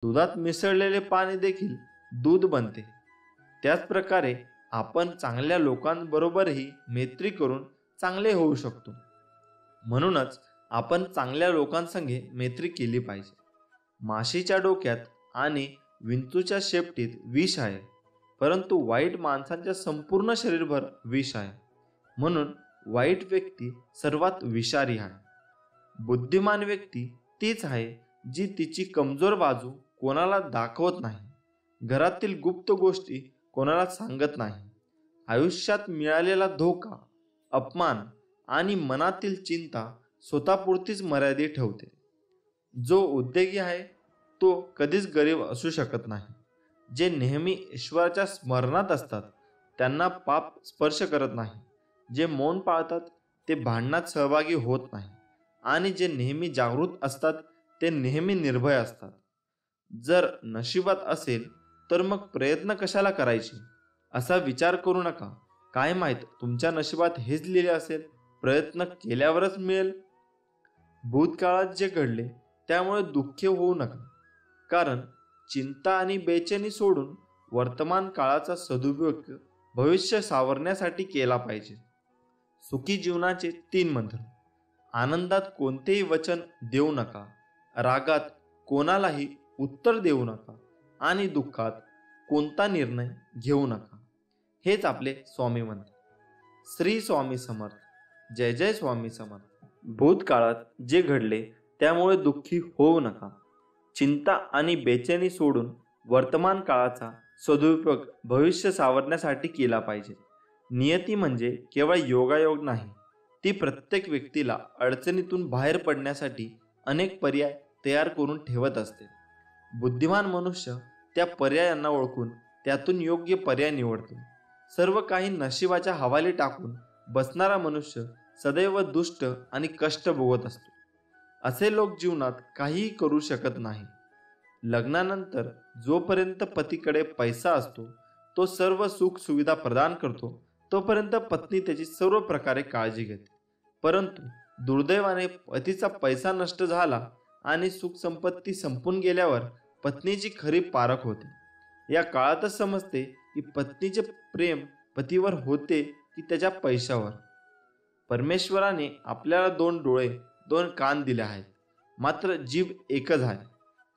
दुधात मिसळलेले पाणी देखील दूध बनते. त्याच प्रकारे आपण चांगल्या लोकांबरोबरही मैत्री करून चांगले होऊ शकतो. म्हणूनच आपण चांगल्या लोकांसंगे मैत्री केली पाहिजे. माशीच्या डोक्यात आणि विंचूच्या शेपटीत विष आहे, परंतु वाईट माणसांच्या संपूर्ण शरीरभर विष आहे. म्हणून वाईट व्यक्ती सर्वात विषारी आहे. बुद्धिमान व्यक्ती तीच आहे जी तिची कमजोर बाजू कोणाला दाखवत नाही, घरातील गुप्त गोष्टी कोणाला सांगत नाही, आयुष्यात मिळालेला धोका, अपमान आणि मनातील चिंता स्वतःपुरतीच मर्यादित ठेवते. जो उद्योगी आहे तो कधीच गरीब असू शकत नाही. जे नेहमी ईश्वराच्या स्मरणात असतात त्यांना पाप स्पर्श करत नाही. जे मौन पाळतात ते भांडणात सहभागी होत नाही. आणि जे नेहमी जागृत असतात ते नेहमी निर्भय असतात. जर नशिबात असेल तर मग प्रयत्न कशाला करायचे असा विचार करू नका. काय माहीत तुमच्या नशिबात हेच लिहिले असेल, प्रयत्न केल्यावरच मिळेल. भूतकाळात जे घडले त्यामुळे दुःखी होऊ नका, कारण चिंता आणि बेचैनी सोडून वर्तमान काळाचा सदुपयोग भविष्य सावरण्यासाठी केला पाहिजे. सुखी जीवनाचे 3 मंत्र. आनंदात कोणतेही वचन देऊ नका, रागात कोणालाही उत्तर देऊ नका आणि दुःखात कोणता निर्णय घेऊ नका. हेच आपले स्वामी मंत्र. श्री स्वामी समर्थ. जय जय स्वामी समर्थ. भूतकाळात जे घडले त्यामुळे दुःखी होऊ नका. चिंता आणि बेचैनी सोडून वर्तमान काळाचा सदुपयोग भविष्य सावरण्यासाठी केला पाहिजे. नियती म्हणजे केवळ योगायोग नाही, ती प्रत्येक व्यक्तीला अडचणीतून बाहेर पडण्यासाठी अनेक पर्याय तयार करून ठेवत असते. बुद्धिमान मनुष्य त्या पर्यायांना ओळखून त्यातून योग्य पर्याय निवडतो. सर्व काही नशिबाच्या हवाली टाकून बसणारा मनुष्य सदैव दुष्ट आणि कष्ट भोगत असतो. असे लोक जीवनात काहीही करू शकत नाही. लग्नानंतर जोपर्यंत पतीकडे पैसा असतो, तो सर्व सुख सुविधा प्रदान करतो, तोपर्यंत पत्नी त्याची सर्व प्रकारे काळजी घेते. परंतु दुर्दैवाने पतीचा पैसा नष्ट झाला आणि सुख संपत्ती संपून गेल्यावर पत्नीची खरी पारख होते. या काळातच समजते की पत्नीचे प्रेम पतीवर होते की त्याच्या पैशावर. परमेश्वराने आपल्याला 2 डोळे 2 कान दिले आहेत, मात्र जीभ एकच आहे.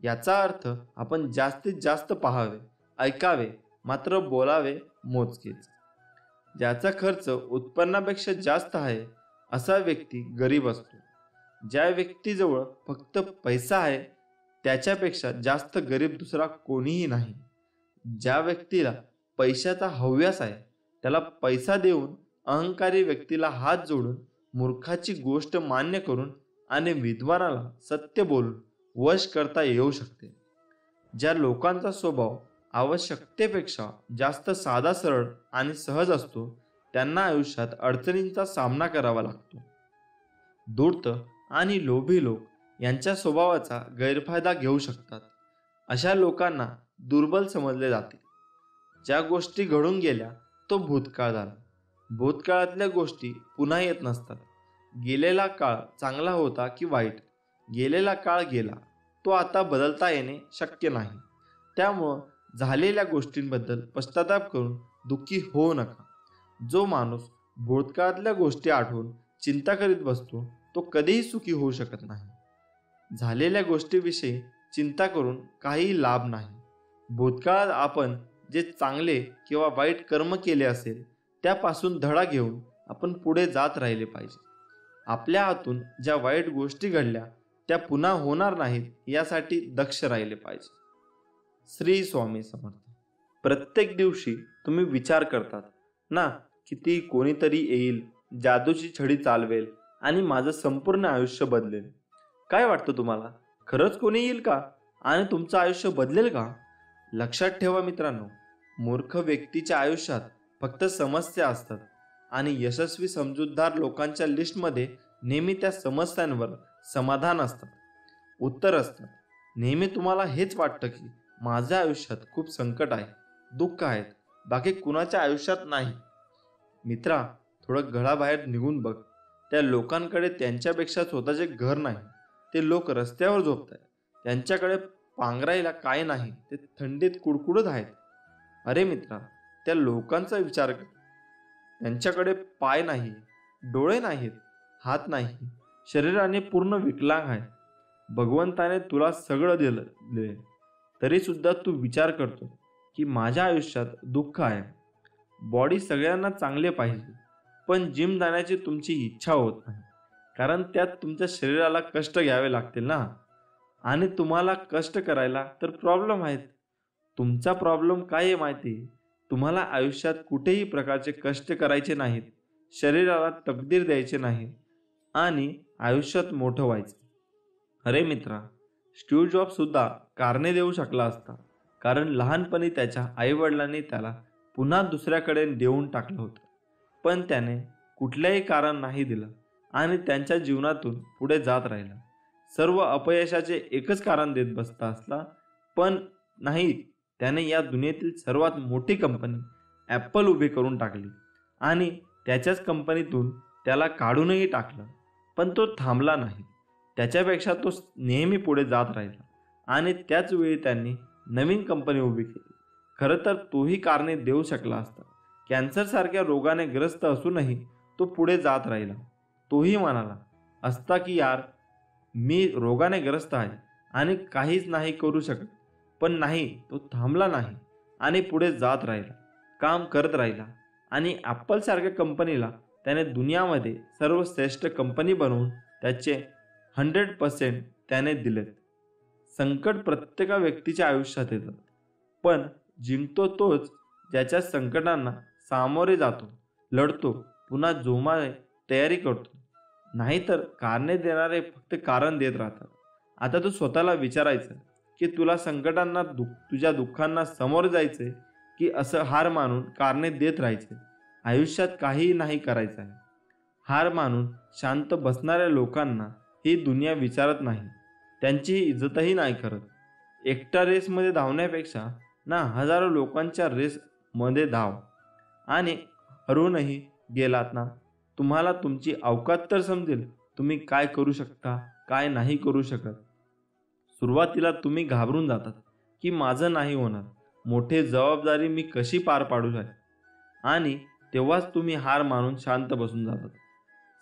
याचा अर्थ आपण जास्तीत जास्त पाहावे, ऐकावे, मात्र बोलावे मोजकेच. ज्याचा खर्च उत्पन्नापेक्षा जास्त आहे असा व्यक्ती गरीब असतो. ज्या व्यक्तीजवळ फक्त पैसा आहे त्याच्यापेक्षा जास्त गरीब दुसरा कोणीही नाही. ज्या व्यक्तीला पैशाचा हव्यास आहे त्याला पैसा देऊन अहंकारी व्यक्तीला हात जोडून मूर्खाची गोष्ट मान्य करून आणि विद्वानाला सत्य बोलून वश करता येऊ शकते. ज्या लोकांचा स्वभाव आवश्यकतेपेक्षा जास्त साधा सरळ आणि सहज असतो त्यांना आयुष्यात अडचणींचा सामना करावा लागतो. धूर्त आणि लोभी लोक यांच्या स्वभावाचा गैरफायदा घेऊ शकतात. अशा लोकांना दुर्बल समजले जाते. ज्या गोष्टी घडून गेल्या तो भूतकाळ झाला. भूतकाळातल्या गोष्टी पुन्हा येत नसतात. गेलेला काळ चांगला होता की वाईट, गेलेला काळ गेला, तो आता बदलता येणे शक्य नाही. त्यामुळं झालेल्या गोष्टींबद्दल पश्चाताप करून दुःखी होऊ नका. जो माणूस भूतकाळातल्या गोष्टी आठवून चिंता करीत बसतो तो कधीही सुखी होऊ शकत नाही. झालेल्या गोष्टीविषयी चिंता करून काही लाभ नाही. भूतकाळात आपण जे चांगले किंवा वाईट कर्म केले असेल त्यापासून धडा घेऊन आपण पुढे जात राहिले पाहिजे. आपल्या हातून ज्या वाईट गोष्टी घडल्या त्या पुन्हा होणार नाहीत यासाठी दक्ष राहिले पाहिजे. श्री स्वामी समर्थ. प्रत्येक दिवशी तुम्ही विचार करतात ना किती कोणीतरी येईल, जादूची छडी चालवेल आणि माझं संपूर्ण आयुष्य बदलेल. काय वाटतं तुम्हाला, खरंच कोणी येईल का आणि तुमचं आयुष्य बदलेल का? लक्षात ठेवा मित्रांनो, मूर्ख व्यक्तीच्या आयुष्यात फक्त समस्या असतात आणि यशस्वी समजूतदार लोकांच्या लिस्टमध्ये नेहमी त्या समस्यांवर समाधान असतात, उत्तर असतात. नेहमी तुम्हाला हेच वाटतं की माझ्या आयुष्यात खूप संकट आहे, दुःख आहेत, बाकी कुणाच्या आयुष्यात नाही. मित्रा, थोडं घराबाहेर निघून बघ. त्या लोकांकडे त्यांच्यापेक्षा स्वतःचे घर नाही. ते लोक रस्त्यावर झोपत आहेत. त्यांच्याकडे पांघरायला काय नाही, ते थंडीत कुडकुडत आहेत. अरे मित्रा, त्या लोकांचा विचार कर. त्यांच्याकडे पाय नाही, डोळे नाहीत, हात नाही, शरीराने पूर्ण विकलांग आहे. भगवंताने तुला सगळं दिले, तरी सुद्धा तू विचार करतो की माझ्या आयुष्यात दुःख आहे. बॉडी सगळ्यांना चांगले पाहिजे, पण जिम जाण्याची तुमची इच्छा होत नाही, कारण त्यात तुमच्या शरीराला कष्ट घ्यावे लागतील ना. आणि तुम्हाला कष्ट करायला तर प्रॉब्लेम आहेत. तुमचा प्रॉब्लेम काय आहे माहिती आहे? तुम्हाला आयुष्यात कुठेही प्रकारचे कष्ट करायचे नाहीत, शरीराला तकदीर द्यायचे नाही आणि आयुष्यात मोठं व्हायचं. अरे मित्रा, स्टीव्ह जॉब्स सुद्धा कारणे देऊ शकला असता, कारण लहानपणी त्याच्या आईवडिलांनी त्याला पुन्हा दुसऱ्याकडे देऊन टाकलं होतं. पण त्याने कुठल्याही कारण नाही दिलं आणि त्यांच्या जीवनातून पुढे जात राहिला. सर्व अपयशाचे एकच कारण देत बसता असला, पण नाही, त्याने या दुनियेतील सर्वात मोठी कंपनी ॲपल उभी करून टाकली आणि त्याच्याच कंपनीतून त्याला काढूनही टाकलं. पण तो थांबला नाही. त्याच्यापेक्षा तो नेहमी पुढे जात राहिला आणि त्याच वेळी त्यांनी नवीन कंपनी उभी केली. खरं तर तोही कारणे देऊ शकला असता. कॅन्सरसारख्या रोगाने ग्रस्त असूनही तो पुढे जात राहिला. तोही म्हणाला असता की यार, मी रोगाने ग्रस्त आहे आणि काहीच नाही करू शकत. पण नाही, तो थांबला नाही आणि पुढे जात राहिला, काम करत राहिला आणि ॲपलसारख्या कंपनीला त्याने दुनियामध्ये सर्वश्रेष्ठ कंपनी बनवून त्याचे 100% त्याने दिलेत. संकट प्रत्येका व्यक्तीच्या आयुष्यात येतात, पण जिंकतो तोच ज्याच्या संकटांना सामोरे जातो, लढतो, पुन्हा जोमाने तयारी करतो. नाहीतर कारणे देणारे फक्त कारण देत राहतात. आता तू स्वतःला विचारायचं की तुला संकटांना तुझ्या दुःखांना समोर जायचे की असं हार मानून कारणे देत राहायचे. आयुष्यात काहीही नाही करायचं आहे. हार मानून शांत बसणाऱ्या लोकांना ही दुनिया विचारत नाही, त्यांची इज्जतही नाही करत. एकटा रेसमध्ये धावण्यापेक्षा ना हजारो लोकांच्या रेसमध्ये धाव आणि हरूनही गेलात ना, तुम्हाला तुमची अवकात तर समजेल. तुम्ही काय करू शकता, काय नाही करू शकत. सुरुवातीला तुम्ही घाबरून जातात की माझं नाही होणार, मोठी जबाबदारी मी कशी पार पाडू शकते, आणि तेव्हाच तुम्ही हार मानून शांत बसून जातात.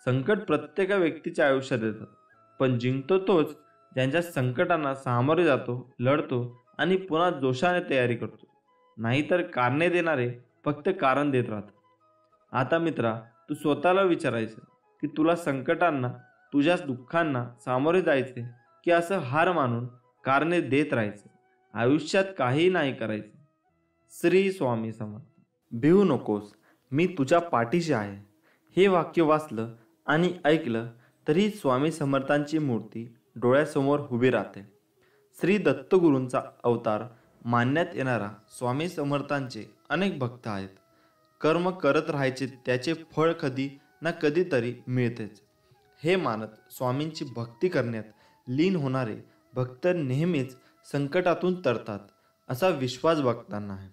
संकट प्रत्येका व्यक्तीच्या आयुष्यात येतात, पण जिंकतो तोच ज्यांच्या संकटांना सामोरे जातो, लढतो आणि पुन्हा जोशाने तयारी करतो. नाहीतर कारणे देणारे फक्त कारण देत राहतात. आता मित्रा, तू स्वतःला विचारायचं की तुला संकटांना, तुझ्या दुःखांना सामोरे जायचे की असं हार मानून कारणे देत राहायचे, आयुष्यात काहीही नाही करायचं. श्री स्वामी समर्थ. भिवू नकोस, मी तुझ्या पाठीशी आहे. हे वाक्य वाचलं आणि ऐकलं तरी स्वामी समर्थांची मूर्ती डोळ्यासमोर उभी राहते. श्री दत्तगुरूंचा अवतार मानण्यात येणारा स्वामी समर्थांचे अनेक भक्त आहेत. कर्म करत राहायचे, त्याचे फळ कधी ना कधीतरी मिळतेच, हे मानत स्वामींची भक्ती करण्यात लीन होणारे भक्त नेहमीच संकटातून तरतात, असा विश्वास भक्तांना आहे.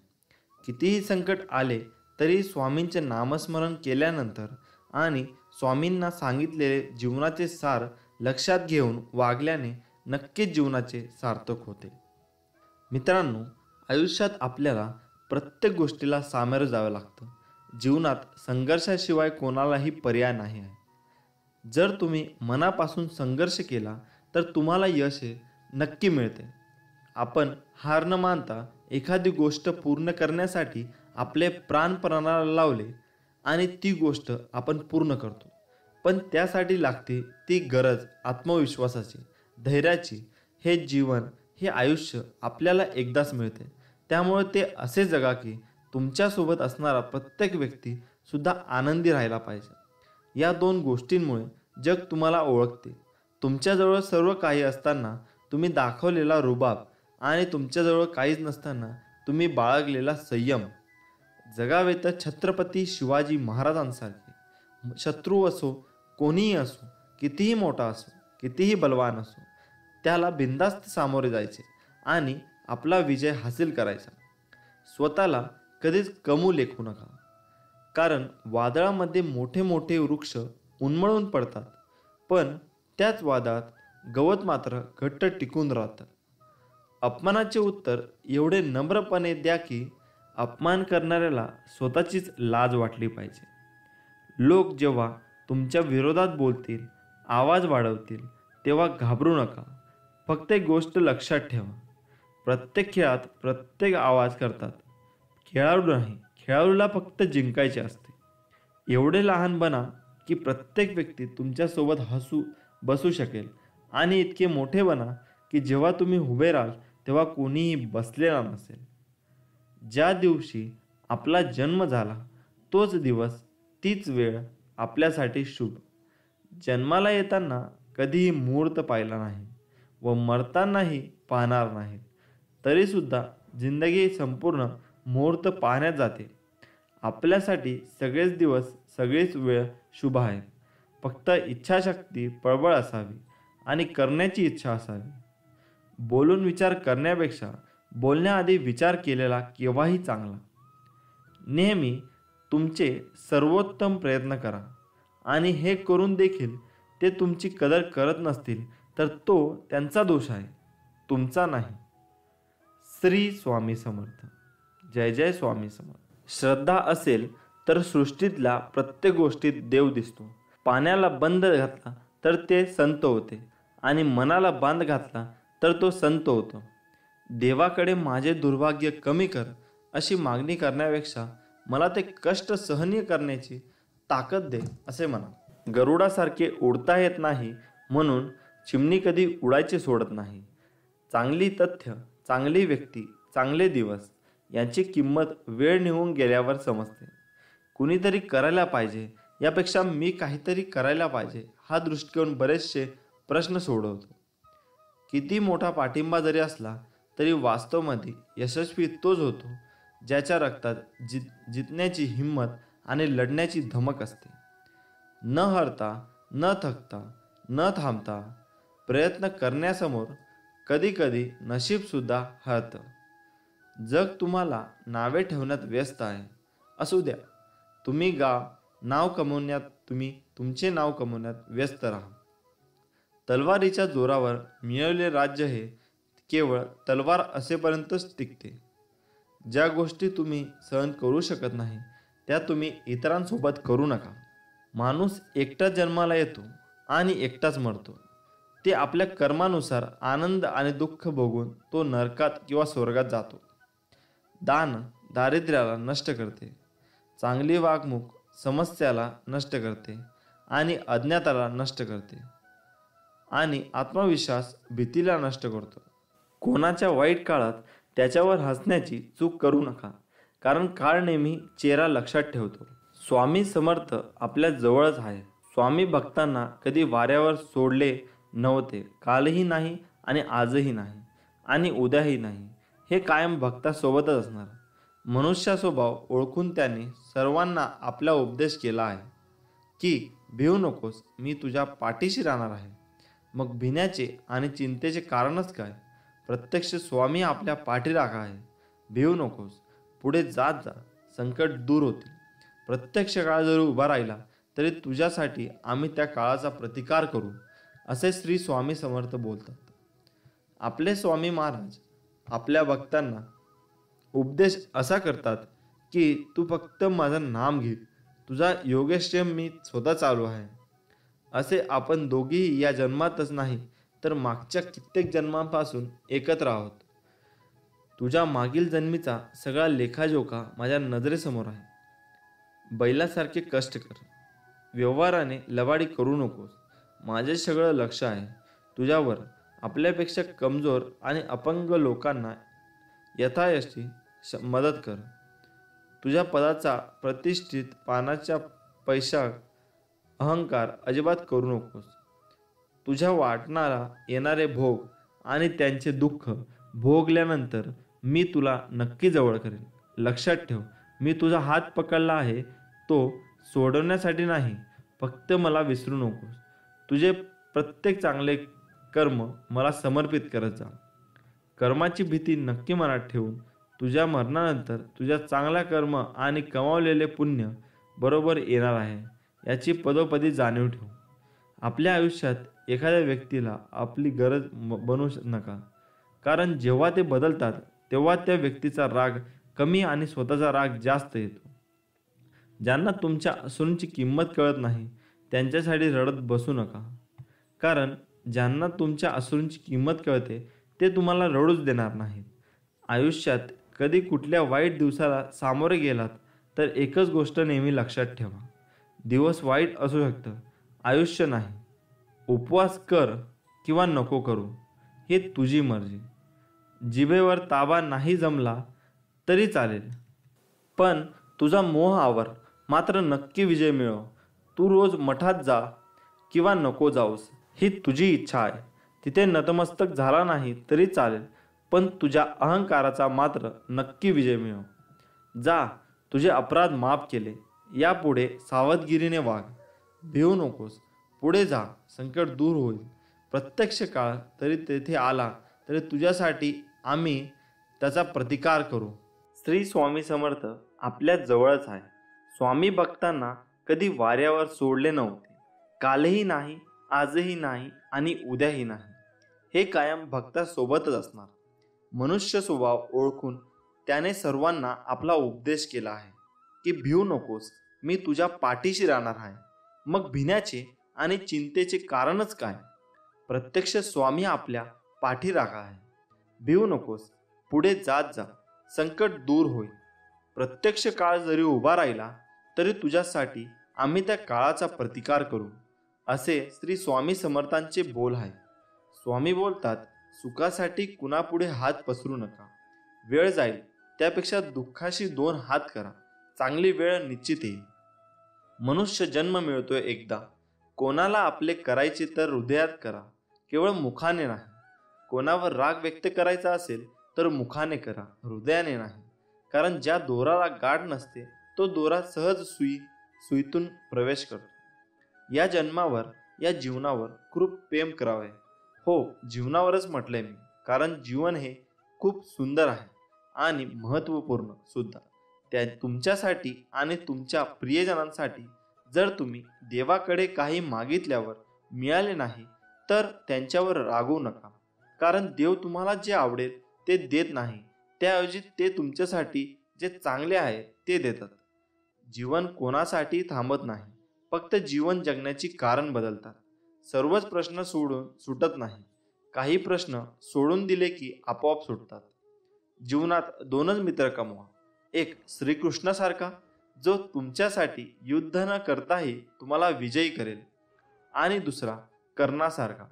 कितीही संकट आले तरी स्वामींचे नामस्मरण केल्यानंतर आणि स्वामींना सांगितलेले जीवनाचे सार लक्षात घेऊन वागल्याने नक्कीच जीवनाचे सार्थक होते. मित्रांनो, आयुष्यात आपल्याला प्रत्येक गोष्टीला सामोरं जावं लागतं. जीवनात संघर्षाशिवाय कोणालाही पर्याय नाही आहे. जर तुम्ही मनापासून संघर्ष केला तर तुम्हाला यश नक्की मिळते. आपण हार न मानता एखादी गोष्ट पूर्ण करण्यासाठी आपले प्राण पणाला लावले आणि ती गोष्ट आपण पूर्ण करतो. पण त्यासाठी लागते ती गरज आत्मविश्वासाची, धैर्याची. हे जीवन, हे आयुष्य आपल्याला एकदाच मिळते. त्यामुळे ते असे जगा की तुमच्यासोबत असणारा प्रत्येक व्यक्ती सुद्धा आनंदी राहायला पाहिजे. या दोन गोष्टींमुळे जग तुम्हाला ओळखते. तुमच्याजवळ सर्व काही असताना तुम्ही दाखवलेला रुबाब आणि तुमच्याजवळ काहीच नसताना तुम्ही बाळगलेला संयम. जगावे तर छत्रपती शिवाजी महाराजांसारखे. शत्रू असो, कोणीही असो, कितीही मोठा असो, कितीही बलवान असो, त्याला बिनधास्त सामोरे जायचे आणि आपला विजय हासिल करायचा. स्वतःला कधीच कमी लेखू नका, कारण वादळामध्ये मोठे मोठे वृक्ष उन्मळून पडतात, पण त्याच वादळात गवत मात्र घट्ट टिकून राहतं. अपमानाचे उत्तर एवढे नम्रपणे द्या की अपमान करणाऱ्याला स्वतःचीच लाज वाटली पाहिजे. लोक जेव्हा तुमच्या विरोधात बोलतील, आवाज वाढवतील, तेव्हा घाबरू नका. फक्त एक गोष्ट लक्षात ठेवा, प्रत्येक खेळात प्रत्येक आवाज करतात. खेळाडू नाही, खेळाडूला फक्त जिंकायचे असते. एवढे लहान बना की प्रत्येक व्यक्ती तुमच्यासोबत हसू बसू शकेल आणि इतके मोठे बना की जेव्हा तुम्ही उभे राहाल तेव्हा कोणीही बसलेला नसेल. ज्या दिवशी आपला जन्म झाला तोच दिवस, तीच वेळ आपल्यासाठी शुभ. जन्माला येताना कधीही मुहूर्त पाहिला नाही व मरतानाही पाहणार नाही, तरीसुद्धा जिंदगी संपूर्ण मुहूर्त पाहण्यात जाते. आपल्यासाठी सगळेच दिवस, सगळीच वेळ शुभ आहे. फक्त इच्छाशक्ती प्रबळ असावी आणि करण्याची इच्छा असावी. बोलून विचार करण्यापेक्षा बोलण्याआधी विचार केलेला केव्हाही चांगला. नेहमी तुमचे सर्वोत्तम प्रयत्न करा आणि हे करून देखील ते तुमची कदर करत नसतील तर तो त्यांचा दोष आहे, तुमचा नाही. श्री स्वामी समर्थ. जय जय स्वामी समर्थ. श्रद्धा असेल तर सृष्टीतल्या प्रत्येक गोष्टीत देव दिसतो. पाण्याला बंद घातला तर ते संत होते आणि मनाला बांध घातला तर तो संत होतो. देवाकडे माझे दुर्भाग्य कमी कर अशी मागणी करण्यापेक्षा मला ते कष्ट सहनीय करण्याची ताकद दे असे म्हणा. गरुडासारखे उडता येत नाही म्हणून चिमणी कधी उडायचे सोडत नाही. चांगली तथ्य, चांगली व्यक्ती, चांगले दिवस यांची किंमत वेळ निघून गेल्यावर समजते. कुणीतरी करायला पाहिजे यापेक्षा मी काहीतरी करायला पाहिजे हा दृष्टिकोन बरेचसे प्रश्न सोडवतो. किती मोठा पाठिंबा जरी असला तरी वास्तवामध्ये यशस्वी तोच होतो ज्याच्या रक्तात जितण्याची हिंमत आणि लढण्याची धमक असते. न हरता, न थकता, न थांबता प्रयत्न करण्यासमोर कधीकधी नशीबसुद्धा हरतं. जग तुम्हाला नावे ठेवण्यात व्यस्त आहे. असू द्या, तुम्ही नाव कमवण्यात, तुम्ही तुमचे नाव कमवण्यात व्यस्त राहा. तलवारीच्या जोरावर मिळवले राज्य हे केवळ तलवार असेपर्यंतच टिकते. ज्या गोष्टी तुम्ही सहन करू शकत नाही त्या तुम्ही इतरांसोबत करू नका. माणूस एकटाच जन्माला येतो आणि एकटाच मरतो. ते आपल्या कर्मानुसार आनंद आणि दुःख भोगून तो नरकात किंवा स्वर्गात जातो. दान दारिद्र्याला नष्ट करते, चांगली वागणूक समस्याला नष्ट करते आणि अज्ञाताला नष्ट करते आणि आत्मविश्वास भीतीला नष्ट करतो. कोणाच्या वाईट काळात त्याच्यावर हसण्याची चूक करू नका, कारण काळ नेहमी चेहरा लक्षात ठेवतो. स्वामी समर्थ आपल्या जवळच आहे. स्वामी भक्तांना कधी वाऱ्यावर सोडले नव्हते. कालही नाही आणि आजही नाही आणि उद्याही नाही. हे कायम भक्तासोबतच असणार. मनुष्य स्वभाव ओळखून त्याने सर्वांना आपला उपदेश केला आहे की भिवू नकोस, मी तुझ्या पाठीशी राहणार आहे. मग भिण्याचे आणि चिंतेचे कारणच काय? प्रत्यक्ष स्वामी आपल्या पाठीराखा आहे. भिवू नकोस, पुढे जात जा, संकट दूर होतील. प्रत्यक्ष काळ जरी उभा राहिला तरी तुझ्यासाठी आम्ही त्या काळाचा प्रतिकार करू, असे श्री स्वामी समर्थ बोलतात. आपले स्वामी महाराज आपल्या भक्तांना उपदेश असा करतात की तू फक्त माझं नाम घे, तुझा योगक्षेम मी स्वतः चालू आहे. असे आपण दोघेही या जन्मातच नाही तर मागच्या कित्येक जन्मांपासून एकत्र आहोत. तुझ्या मागील जन्मीचा सगळा लेखाजोखा माझ्या नजरेसमोर आहे. बैलासारखे कष्ट कर, व्यवहाराने लवाडी करू नकोस. माझे सगळं लक्ष आहे तुझ्यावर. आपल्यापेक्षा कमजोर आणि अपंग लोकांना यथायशी मदत कर. तुझ्या पदाचा, प्रतिष्ठित पानाच्या पैसा अहंकार अजिबात करू नकोस. तुझ्या वाटणारा येणारे भोग आणि त्यांचे दुःख भोगल्यानंतर मी तुला नक्की जवळ करेन. लक्षात ठेव, मी तुझा हात पकडला आहे तो सोडवण्यासाठी नाही. फक्त मला विसरू नकोस. तुझे प्रत्येक चांगले कर्म मला समर्पित करत जा. कर्माची भीती नक्की मनात ठेवून तुझ्या मरणानंतर तुझ्या चांगल्या कर्म आणि कमावलेले पुण्य बरोबर येणार आहे याची पदोपदी जाणीव ठेव. आपल्या आयुष्यात एखाद्या व्यक्तीला आपली गरज बनवू नका. कारण जेव्हा ते बदलतात तेव्हा त्या व्यक्तीचा राग कमी आणि स्वतःचा राग जास्त येतो. ज्यांना तुमच्या असूंची किंमत कळत नाही त्यांच्यासाठी रडत बसू नका, कारण ज्यांना तुमच्या असूंची किंमत कळते ते तुम्हाला रडूच देणार नाहीत. आयुष्यात कधी कुठल्या वाईट दिवसाला सामोरे गेलात तर एकच गोष्ट नेहमी लक्षात ठेवा, दिवस वाईट असू शकतं, आयुष्य नाही. उपवास कर किंवा नको करू हे तुझी मर्जी. जिभेवर ताबा नाही जमला तरी चालेल, पण तुझा मोह आवर, मात्र नक्की विजय मिळव. तू रोज मठात जा किंवा नको जाऊस ही तुझी इच्छा आहे. तिथे नतमस्तक झाला नाही तरी चालेल, पण तुझ्या अहंकाराचा मात्र नक्की विजय मिळव. जा, तुझे अपराध माफ केले. यापुढे सावधगिरीने वाग, भिवू नकोस. पुढे जा, संकट दूर होईल. प्रत्यक्ष काळ तरी तेथे आला तरी तुझ्यासाठी आम्ही त्याचा प्रतिकार करू. श्री स्वामी समर्थ आपल्या जवळच आहे. स्वामी भक्तांना कधी वाऱ्यावर सोडले नव्हते. कालही नाही, आजही नाही आणि उद्याही नाही. हे कायम भक्तासोबतच असणार. मनुष्य स्वभाव ओळखून त्याने सर्वांना आपला उपदेश केला आहे की भिवू नकोस, मी तुझ्या पाठीशी राहणार आहे. मग भिण्याचे आणि चिंतेचे कारणच काय? प्रत्यक्ष स्वामी आपल्या पाठीराखा आहे. भिवू नकोस, पुढे जात जा, संकट दूर होईल. प्रत्यक्ष काळ जरी उभा राहिला तरी तुझ्यासाठी आम्ही त्या काळाचा प्रतिकार करू, असे श्री स्वामी समर्थांचे बोल आहे. स्वामी बोलतात, सुखासाठी कुणापुढे हात पसरू नका. वेळ जाईल त्यापेक्षा दुःखाशी 2 हात करा, चांगली वेळ निश्चित येईल. मनुष्य जन्म मिळतोय एकदा. कोणाला आपले करायचे तर हृदयात करा, केवळ मुखाने नाही. कोणावर राग व्यक्त करायचा असेल तर मुखाने करा, हृदयाने नाही. कारण ज्या दोराला गाठ नसते तो दोरा सहज सुईतून प्रवेश करतो. या जन्मावर, या जीवनावर खूप प्रेम करावे. हो, जीवनावरच म्हटलंय मी, कारण जीवन हे खूप सुंदर आहे आणि महत्त्वपूर्ण सुद्धा. त्या तुमच्यासाठी आणि तुमच्या प्रियजनांसाठी. जर तुम्ही देवाकडे काही मागितल्यावर मिळाले नाही तर त्यांच्यावर रागवू नका, कारण देव तुम्हाला जे आवडेल ते देत नाही. त्याऐवजी ते तुमच्यासाठी जे चांगले आहे ते देतात. जीवन कोणासाठी थांबत नाही, फक्त जीवन जगण्याची कारण बदलतात. सर्वच प्रश्न सुटत नाही. काही प्रश्न सोडून दिले की आपोआप सुटतात. जीवनात 2च मित्र कमवा. एक श्रीकृष्णासारखा, जो तुमच्यासाठी युद्ध न करताही तुम्हाला विजयी करेल, आणि दुसरा कर्णासारखा,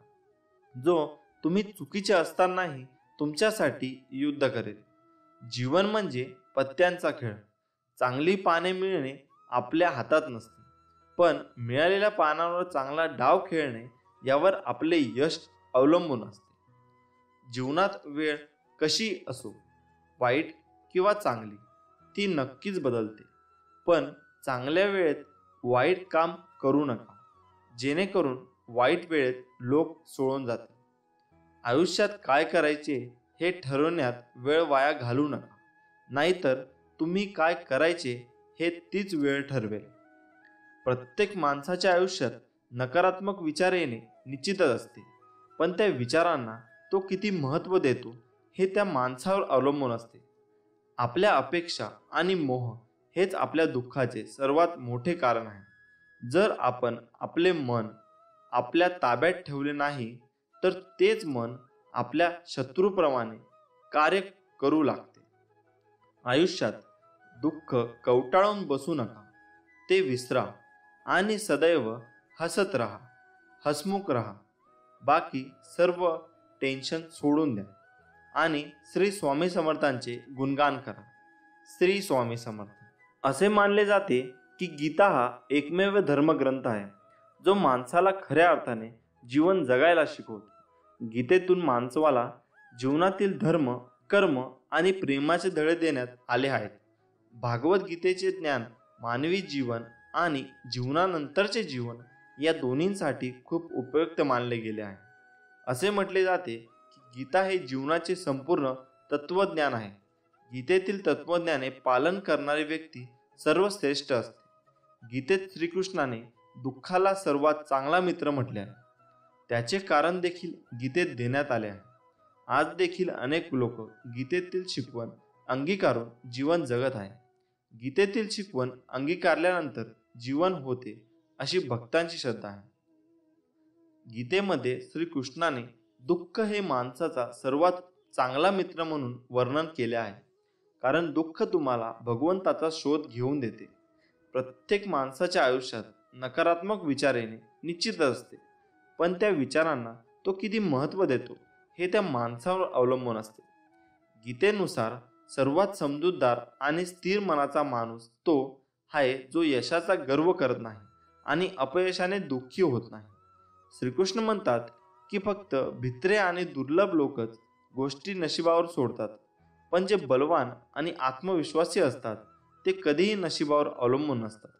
जो तुम्ही चुकीचे असतानाही तुमच्यासाठी युद्ध करेल. जीवन म्हणजे पत्त्यांचा खेळ. चांगली पाने मिळणे आपल्या हातात नसते, पण मिळालेल्या पानांवर चांगला डाव खेळणे यावर आपले यश अवलंबून असते. जीवनात वेळ कशी असो, वाईट किंवा चांगली, ती नक्कीच बदलते. पण चांगल्या वेळेत वाईट काम करू नका, जेणेकरून वाईट वेळेत लोक सोडून जातील. आयुष्यात काय करायचे हे ठरवण्यात वेळ वाया घालू नका, नाहीतर तुम्ही काय करायचे हे तीच वेळ ठरवेल. प्रत्येक माणसाच्या आयुष्यात नकारात्मक विचार येणे निश्चितच असते, पण त्या विचारांना तो किती महत्त्व देतो हे त्या माणसावर अवलंबून असते. आपल्या अपेक्षा आणि मोह हेच आपल्या दुःखाचे सर्वात मोठे कारण आहे. जर आपण आपले मन आपल्या ताब्यात ठेवले नाही तर तेच मन आपल्या शत्रूप्रमाणे कार्य करू लागते. आयुष्यात दुःख कवटाळून बसू नका, ते विसरा आणि सदैव हसत राहा, हसमुख राहा. बाकी सर्व टेन्शन सोडून द्या आणि श्री स्वामी समर्थांचे गुणगान करा. श्री स्वामी समर्थ. असे मानले जाते की गीता हा एकमेव धर्मग्रंथ आहे जो माणसाला खऱ्या अर्थाने जीवन जगायला शिकवतो. गीतेतून माणसाला जीवनातील धर्म, कर्म आणि प्रेमाचे धडे देण्यात आले आहेत. भागवत गीतेचे ज्ञान मानवी जीवन आणि जीवनानंतरचे जीवन या दोन्हींसाठी खूप उपयुक्त मानले गेले आहे. असे म्हटले जाते की गीता हे जीवनाचे संपूर्ण तत्वज्ञान आहे. गीतेतील तत्वज्ञाने पालन करणारी व्यक्ती सर्वश्रेष्ठ असते. गीतेत श्रीकृष्णाने दुःखाला सर्वात चांगला मित्र म्हटले आहे. त्याचे कारण देखील गीतेत देण्यात आले आहे. आज देखील अनेक लोक गीतेतील शिकवण अंगीकारून जीवन जगत आहे. गीतेतील शिकवण अंगीकारल्यानंतर जीवन होते अशी भक्तांची श्रद्धा आहे. गीतेमध्ये श्रीकृष्णाने दुःख हे माणसाचा सर्वात चांगला मित्र म्हणून वर्णन केले आहे. कारण दुःख तुम्हाला भगवंताचा शोध घेऊन देते. प्रत्येक माणसाच्या आयुष्यात नकारात्मक विचार येणे निश्चितच असते, पण त्या विचारांना तो किती महत्त्व देतो हे त्या माणसावर अवलंबून असते. गीतेनुसार सर्वात समजूतदार आणि स्थिर मनाचा माणूस तो आहे जो यशाचा गर्व करत नाही आणि अपयशाने दुःखी होत नाही. श्रीकृष्ण म्हणतात की फक्त भित्रे आणि दुर्लभ लोकच गोष्टी नशिबावर सोडतात, पण जे बलवान आणि आत्मविश्वासी असतात ते कधीही नशिबावर अवलंबून नसतात.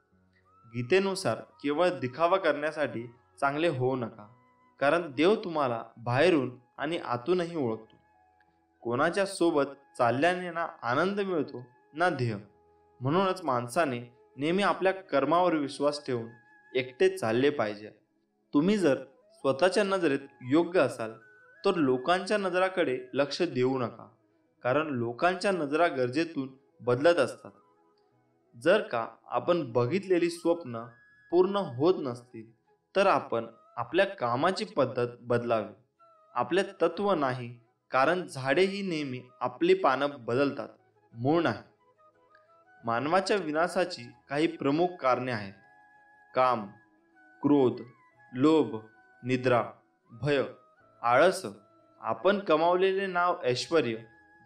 गीतेनुसार केवळ दिखावा करण्यासाठी चांगले होऊ नका, कारण देव तुम्हाला बाहेरून आणि आतूनही ओळखतो. कोणाच्या सोबत चालल्याने ना आनंद मिळतो ना ध्येय. म्हणूनच माणसाने नेहमी आपल्या कर्मावर विश्वास ठेवून एकटे चालले पाहिजे. तुम्ही जर स्वतःच्या नजरेत योग्य असाल तर लोकांच्या नजराकडे लक्ष देऊ नका, कारण लोकांच्या नजरा गरजेतून बदलत असतात. जर का आपण बघितलेली स्वप्न पूर्ण होत नसतील तर आपण आपल्या कामाची पद्धत बदलावी. आपले तत्व नाही, कारण झाडे ही नेहमी आपली पानं बदलतात, मूळ नाही. मानवाच्या विनाशाची काही प्रमुख कारणे आहेत: काम, क्रोध, लोभ, निद्रा, भय, आळस. आपण कमावलेले नाव, ऐश्वर्य,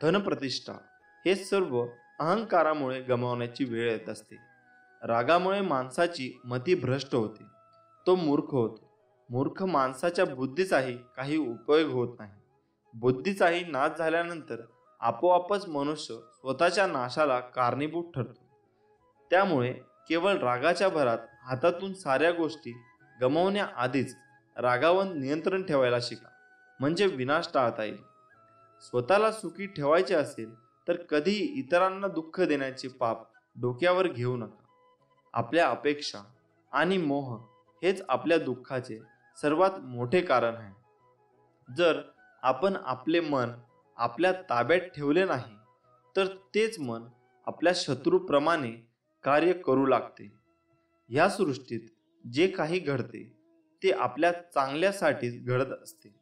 धनप्रतिष्ठा हे सर्व अहंकारामुळे गमावण्याची वेळ येत असते. रागामुळे माणसाची मती भ्रष्ट होते, तो मूर्ख होतो. मूर्ख माणसाच्या बुद्धीचाही काही उपयोग होत नाही. बुद्धीचाही नाश झाल्यानंतर आपोआपच मनुष्य स्वतःच्या नाशाला कारणीभूत ठरतो. त्यामुळे केवळ रागाच्या भरात हातातून साऱ्या गोष्टी गमावण्याआधीच रागावर नियंत्रण ठेवायला शिका, म्हणजे विनाश टाळता येईल. स्वतःला सुखी ठेवायचे असेल तर कधीही इतरांना दुःख देण्याचे पाप डोक्यावर घेऊ नका. आपल्या अपेक्षा आणि मोह हेच आपल्या दुःखाचे सर्वात मोठे कारण आहे. जर आपण आपले मन आपल्या ताब्यात ठेवले नाही तर तेच मन आपल्या शत्रूप्रमाणे कार्य करू लागते. ह्या सृष्टीत जे काही घडते ते आपल्या चांगल्यासाठीच घडत असते.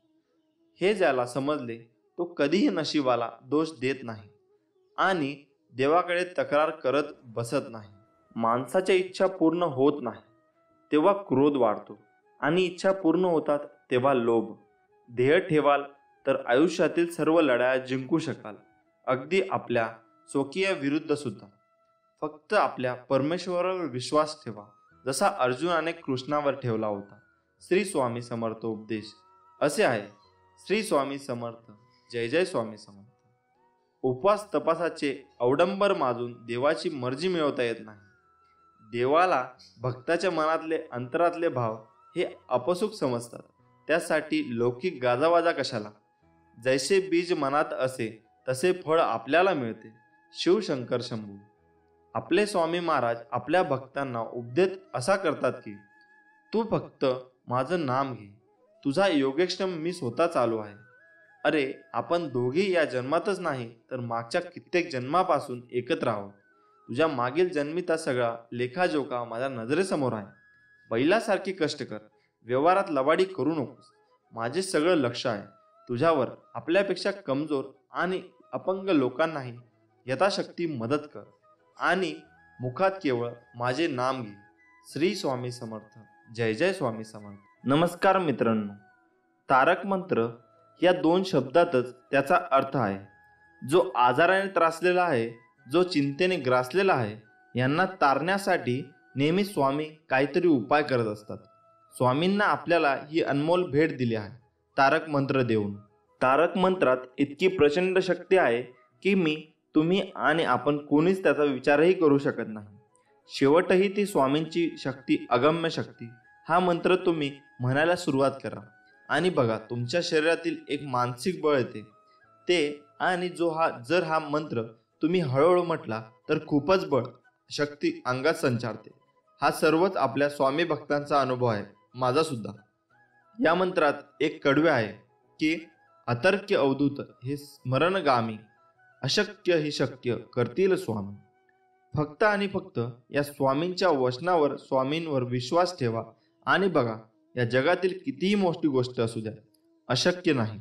हे ज्याला समजले तो कधीही नशिबाला दोष देत नाही आणि देवाकडे तक्रार करत बसत नाही. माणसाच्या इच्छा पूर्ण होत नाही तेव्हा क्रोध वाढतो आणि इच्छा पूर्ण होतात तेव्हा लोभ. ध्येय ठेवाल तर आयुष्यातील सर्व लढाया जिंकू शकाल, अगदी आपल्या स्वकीय विरुद्ध सुद्धा. फक्त आपल्या परमेश्वरावर विश्वास ठेवा, जसा अर्जुनाने कृष्णावर ठेवला होता. श्री स्वामी समर्थ उपदेश असे आहे. श्री स्वामी समर्थ. जय जय स्वामी समर्थ. उपवास तपासाचे अवडंबर माजून देवाची मर्जी मिळवता येत नाही. देवाला भक्ताच्या मनातले अंतरातले भाव हे अपसूक समजतात. त्यासाठी लौकिक गाजावाजा कशाला. जैसे बीज मनात असे तसे फळ आपल्याला मिळते. शिवशंकर शंभू. आपले स्वामी महाराज आपल्या भक्तांना उपदेश असा करतात की तू फक्त माझं नाम घे, तुझा योगक्षेम मी स्वतः चालू आहे. अरे, आपण दोघे या जन्मातच नाही तर मागच्या कित्येक जन्मापासून एकत्र आहोत. तुझ्या मागील जन्मीचा सगळा लेखाजोखा माझ्या नजरेसमोर आहे. बैलासारखी कष्ट कर, व्यवहारात लवाडी करू नकोस. माझे सगळं लक्ष आहे तुझ्यावर. आपल्यापेक्षा कमजोर आणि अपंग लोकांनाही यथाशक्ती मदत कर आणि मुखात केवळ माझे नाम घे. श्री स्वामी समर्थ. जय जय स्वामी समर्थ. नमस्कार मित्रांनो, तारक मंत्र या 2 शब्दातच त्याचा अर्थ आहे. जो आजाराने त्रासलेला आहे, जो चिंतेने ग्रासलेला आहे, यांना तारण्यासाठी नेहमी स्वामी काहीतरी उपाय करत असतात. स्वामींना आपल्याला ही अनमोल भेट दिली आहे, तारक मंत्र देऊन. तारक मंत्रात इतकी प्रचंड शक्ती आहे की मी, तुम्ही आणि आपण कोणीच त्याचा विचारही करू शकत नाही. शेवटही ती स्वामींची शक्ती, अगम्य शक्ती. हा मंत्र तुम्ही म्हणायला सुरुवात करा आणि बघा तुमच्या शरीरातील एक मानसिक बळ येते ते. आणि जर हा मंत्र तुम्ही हळूहळू म्हटला तर खूपच बळ, शक्ती अंगात संचारते. हा सर्वच आपल्या स्वामी भक्तांचा अनुभव आहे, माझा सुद्धा. या मंत्रात एक कडवे आहे की अतर्क्य अवधूत हे स्मरणगामी, अशक्य ही शक्य करतील स्वामी. फक्त आणि फक्त या स्वामींच्या वचनावर, स्वामींवर विश्वास ठेवा आणि बघा, या जगातील कितीही मोठी गोष्ट असू द्या, अशक्य नाही.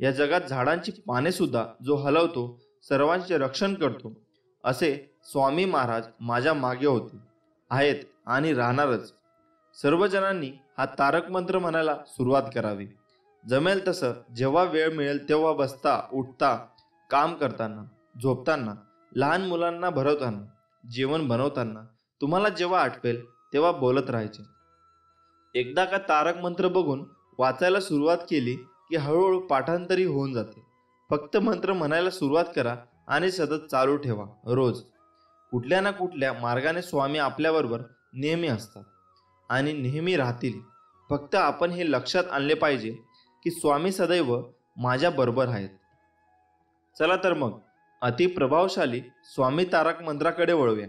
या जगात झाडांची पाने सुद्धा जो हलवतो, सर्वांचे रक्षण करतो, असे स्वामी महाराज माझ्या मागे होते, आहेत आणि राहणारच. सर्वजणांनी हा तारक मंत्र म्हणायला सुरुवात करावी. जमेल तसं जेव्हा वेळ मिळेल तेव्हा बसता, उठता, काम करताना, झोपताना, लहान मुलांना भरवताना, जेवण बनवताना, तुम्हाला जेव्हा आठवेल तेव्हा बोलत राहायचे. एकदा का तारक मंत्र बघून वाचायला सुरुवात केली की हळूहळू पाठांतरी होऊन जाते. फक्त मंत्र म्हणायला सुरुवात करा आणि सतत चालू ठेवा. रोज कुठल्या ना कुठल्या मार्गाने स्वामी आपल्याबरोबर नेहमी असतात आणि नेहमी राहतील. फक्त आपण हे लक्षात आणले पाहिजे की स्वामी सदैव माझ्या बरोबर आहेत. चला तर मग अतिप्रभावशाली स्वामी तारक मंत्राकडे वळूया.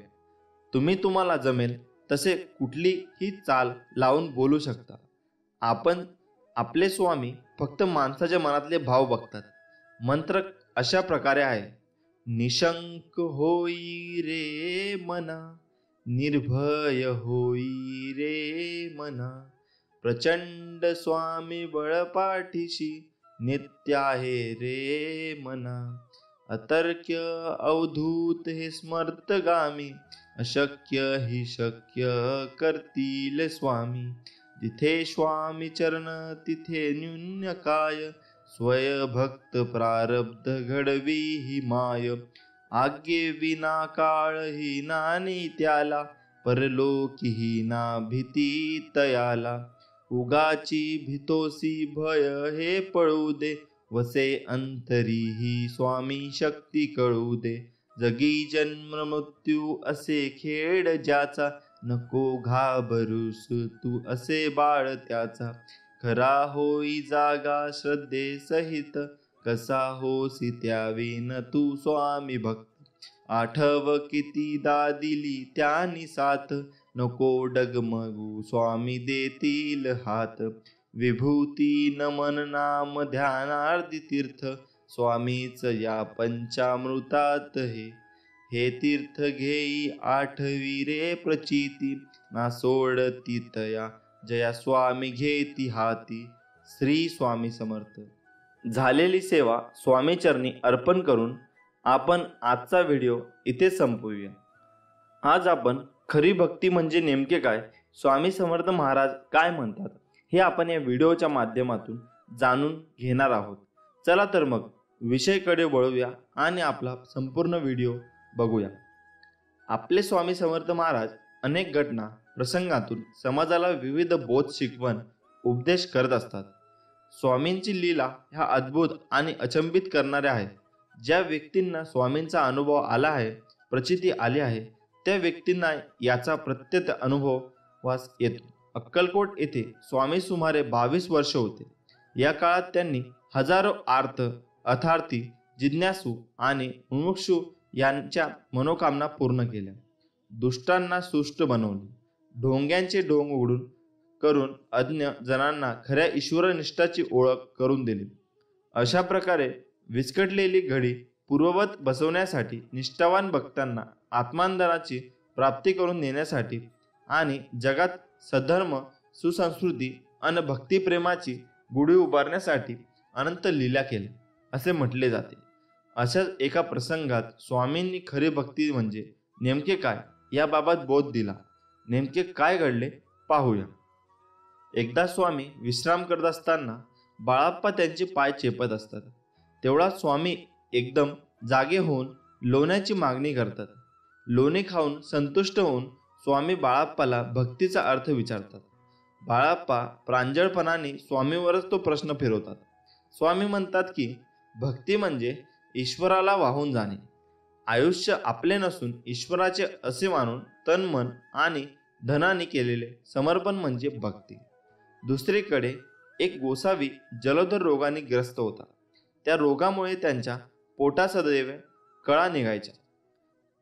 तुम्हाला जमेल तसे कुठलीही चाल लावून बोलू शकता. आपले स्वामी फक्त माणसाच्या मनातले भाव बघतात. मंत्र अशा प्रकारे आहे. निशंक होई रे मना, निर्भय होई रे मना, प्रचंड स्वामी बळपाठीशी, नित्य आहे रे मना. अतर्क्य अवधूत हे स्मर्तगामी, अशक्य ही शक्य करतील स्वामी. जिथे स्वामी चरण तिथे न्यून्य काय, स्वय भक्त प्रारब्ध घडवी ही माय. आज्ञे विना काळ ही नानी त्याला, परलोकी ही ना भीती तयाला. उगाची भीतोसी भय हे पळू दे, वसे अंतरी ही स्वामी शक्ती कळू दे. जगी जन्म मृत्यू असे खेळ ज्याचा, नको घाबरूस तू असे बाळ त्याचा. खरा होई जागा श्रद्धे सहित, कसा होसी त्याविन तू स्वामी भक्त. आठव कितीदा दिली त्यानी साथ, नको डगमगू स्वामी देतील हात. विभूती नमन नाम ध्यानार्धी तीर्थ, स्वामीच या पंचामृतात हे तीर्थ घेई आठवी रे प्रचिती. ना सोडती तया जया स्वामी घेती हाती. श्री स्वामी समर्थ. झालेली सेवा स्वामी चरणी अर्पण करून आपण आजचा व्हिडिओ इथे संपवूया. आज आपण खरी भक्ती म्हणजे नेमके काय, स्वामी समर्थ महाराज काय म्हणतात, हे आपण या व्हिडिओच्या माध्यमातून जाणून घेणार आहोत. चला तर मग विषयाकडे वळूया आणि आपला संपूर्ण व्हिडिओ बघूया. आपले स्वामी समर्थ महाराज अनेक घटना प्रसंगातून समाजाला विविध बोध, शिकवण, उपदेश करत असतात. स्वामींची लीला ह्या अद्भुत आणि अचंबित करणाऱ्या आहेत. ज्या व्यक्तींना स्वामींचा अनुभव आला आहे, प्रचिती आली आहे, त्या व्यक्तींना याचा प्रत्यक्ष अनुभव वास येतो. अक्कलकोट येथे स्वामी सुमारे 22 वर्ष होते. या काळात त्यांनी हजारो आर्त, अर्थार्थी, जिज्ञासू आणि मुमुक्षू यांच्या मनोकामना पूर्ण केल्या. दुष्टांना सुष्ट बनवले, ढोंग्यांचे ढोंग उघडून करून अज्ञ जनांना खऱ्या ईश्वरनिष्ठाची ओळख करून दिली. अशा प्रकारे विस्कटलेली घडी पूर्ववत बसवण्यासाठी, निष्ठावान भक्तांना आत्मानंदाची प्राप्ती करून देण्यासाठी आणि जगात सधर्म, सुसंस्कृती आणि भक्तिप्रेमाची गुढी उभारण्यासाठी अनंत लीला केल्या असे म्हटले जाते. अशाच एका प्रसंगात स्वामींनी खरी भक्ती म्हणजे नेमके काय याबाबत बोध दिला. नेमके काय घडले पाहूया. एकदा स्वामी विश्राम करत असताना बाळाप्पा त्यांचे पाय चेपत असतात. तेवढा स्वामी एकदम जागे होऊन लोण्याची मागणी करतात. लोणी खाऊन संतुष्ट होऊन स्वामी बाळाप्पाला भक्तीचा अर्थ विचारतात. बाळाप्पा प्रांजळपणाने स्वामीवरच तो प्रश्न फिरवतात. स्वामी म्हणतात की भक्ती म्हणजे ईश्वराला वाहून जाणे. आयुष्य आपले नसून ईश्वराचे असे मानून तन, मन आणि धनाने केलेले समर्पण म्हणजे भक्ती. दुसरीकडे एक गोसावी जलधर रोगाने ग्रस्त होता. त्या रोगामुळे त्यांच्या पोटा सदैव कळा निघायच्या.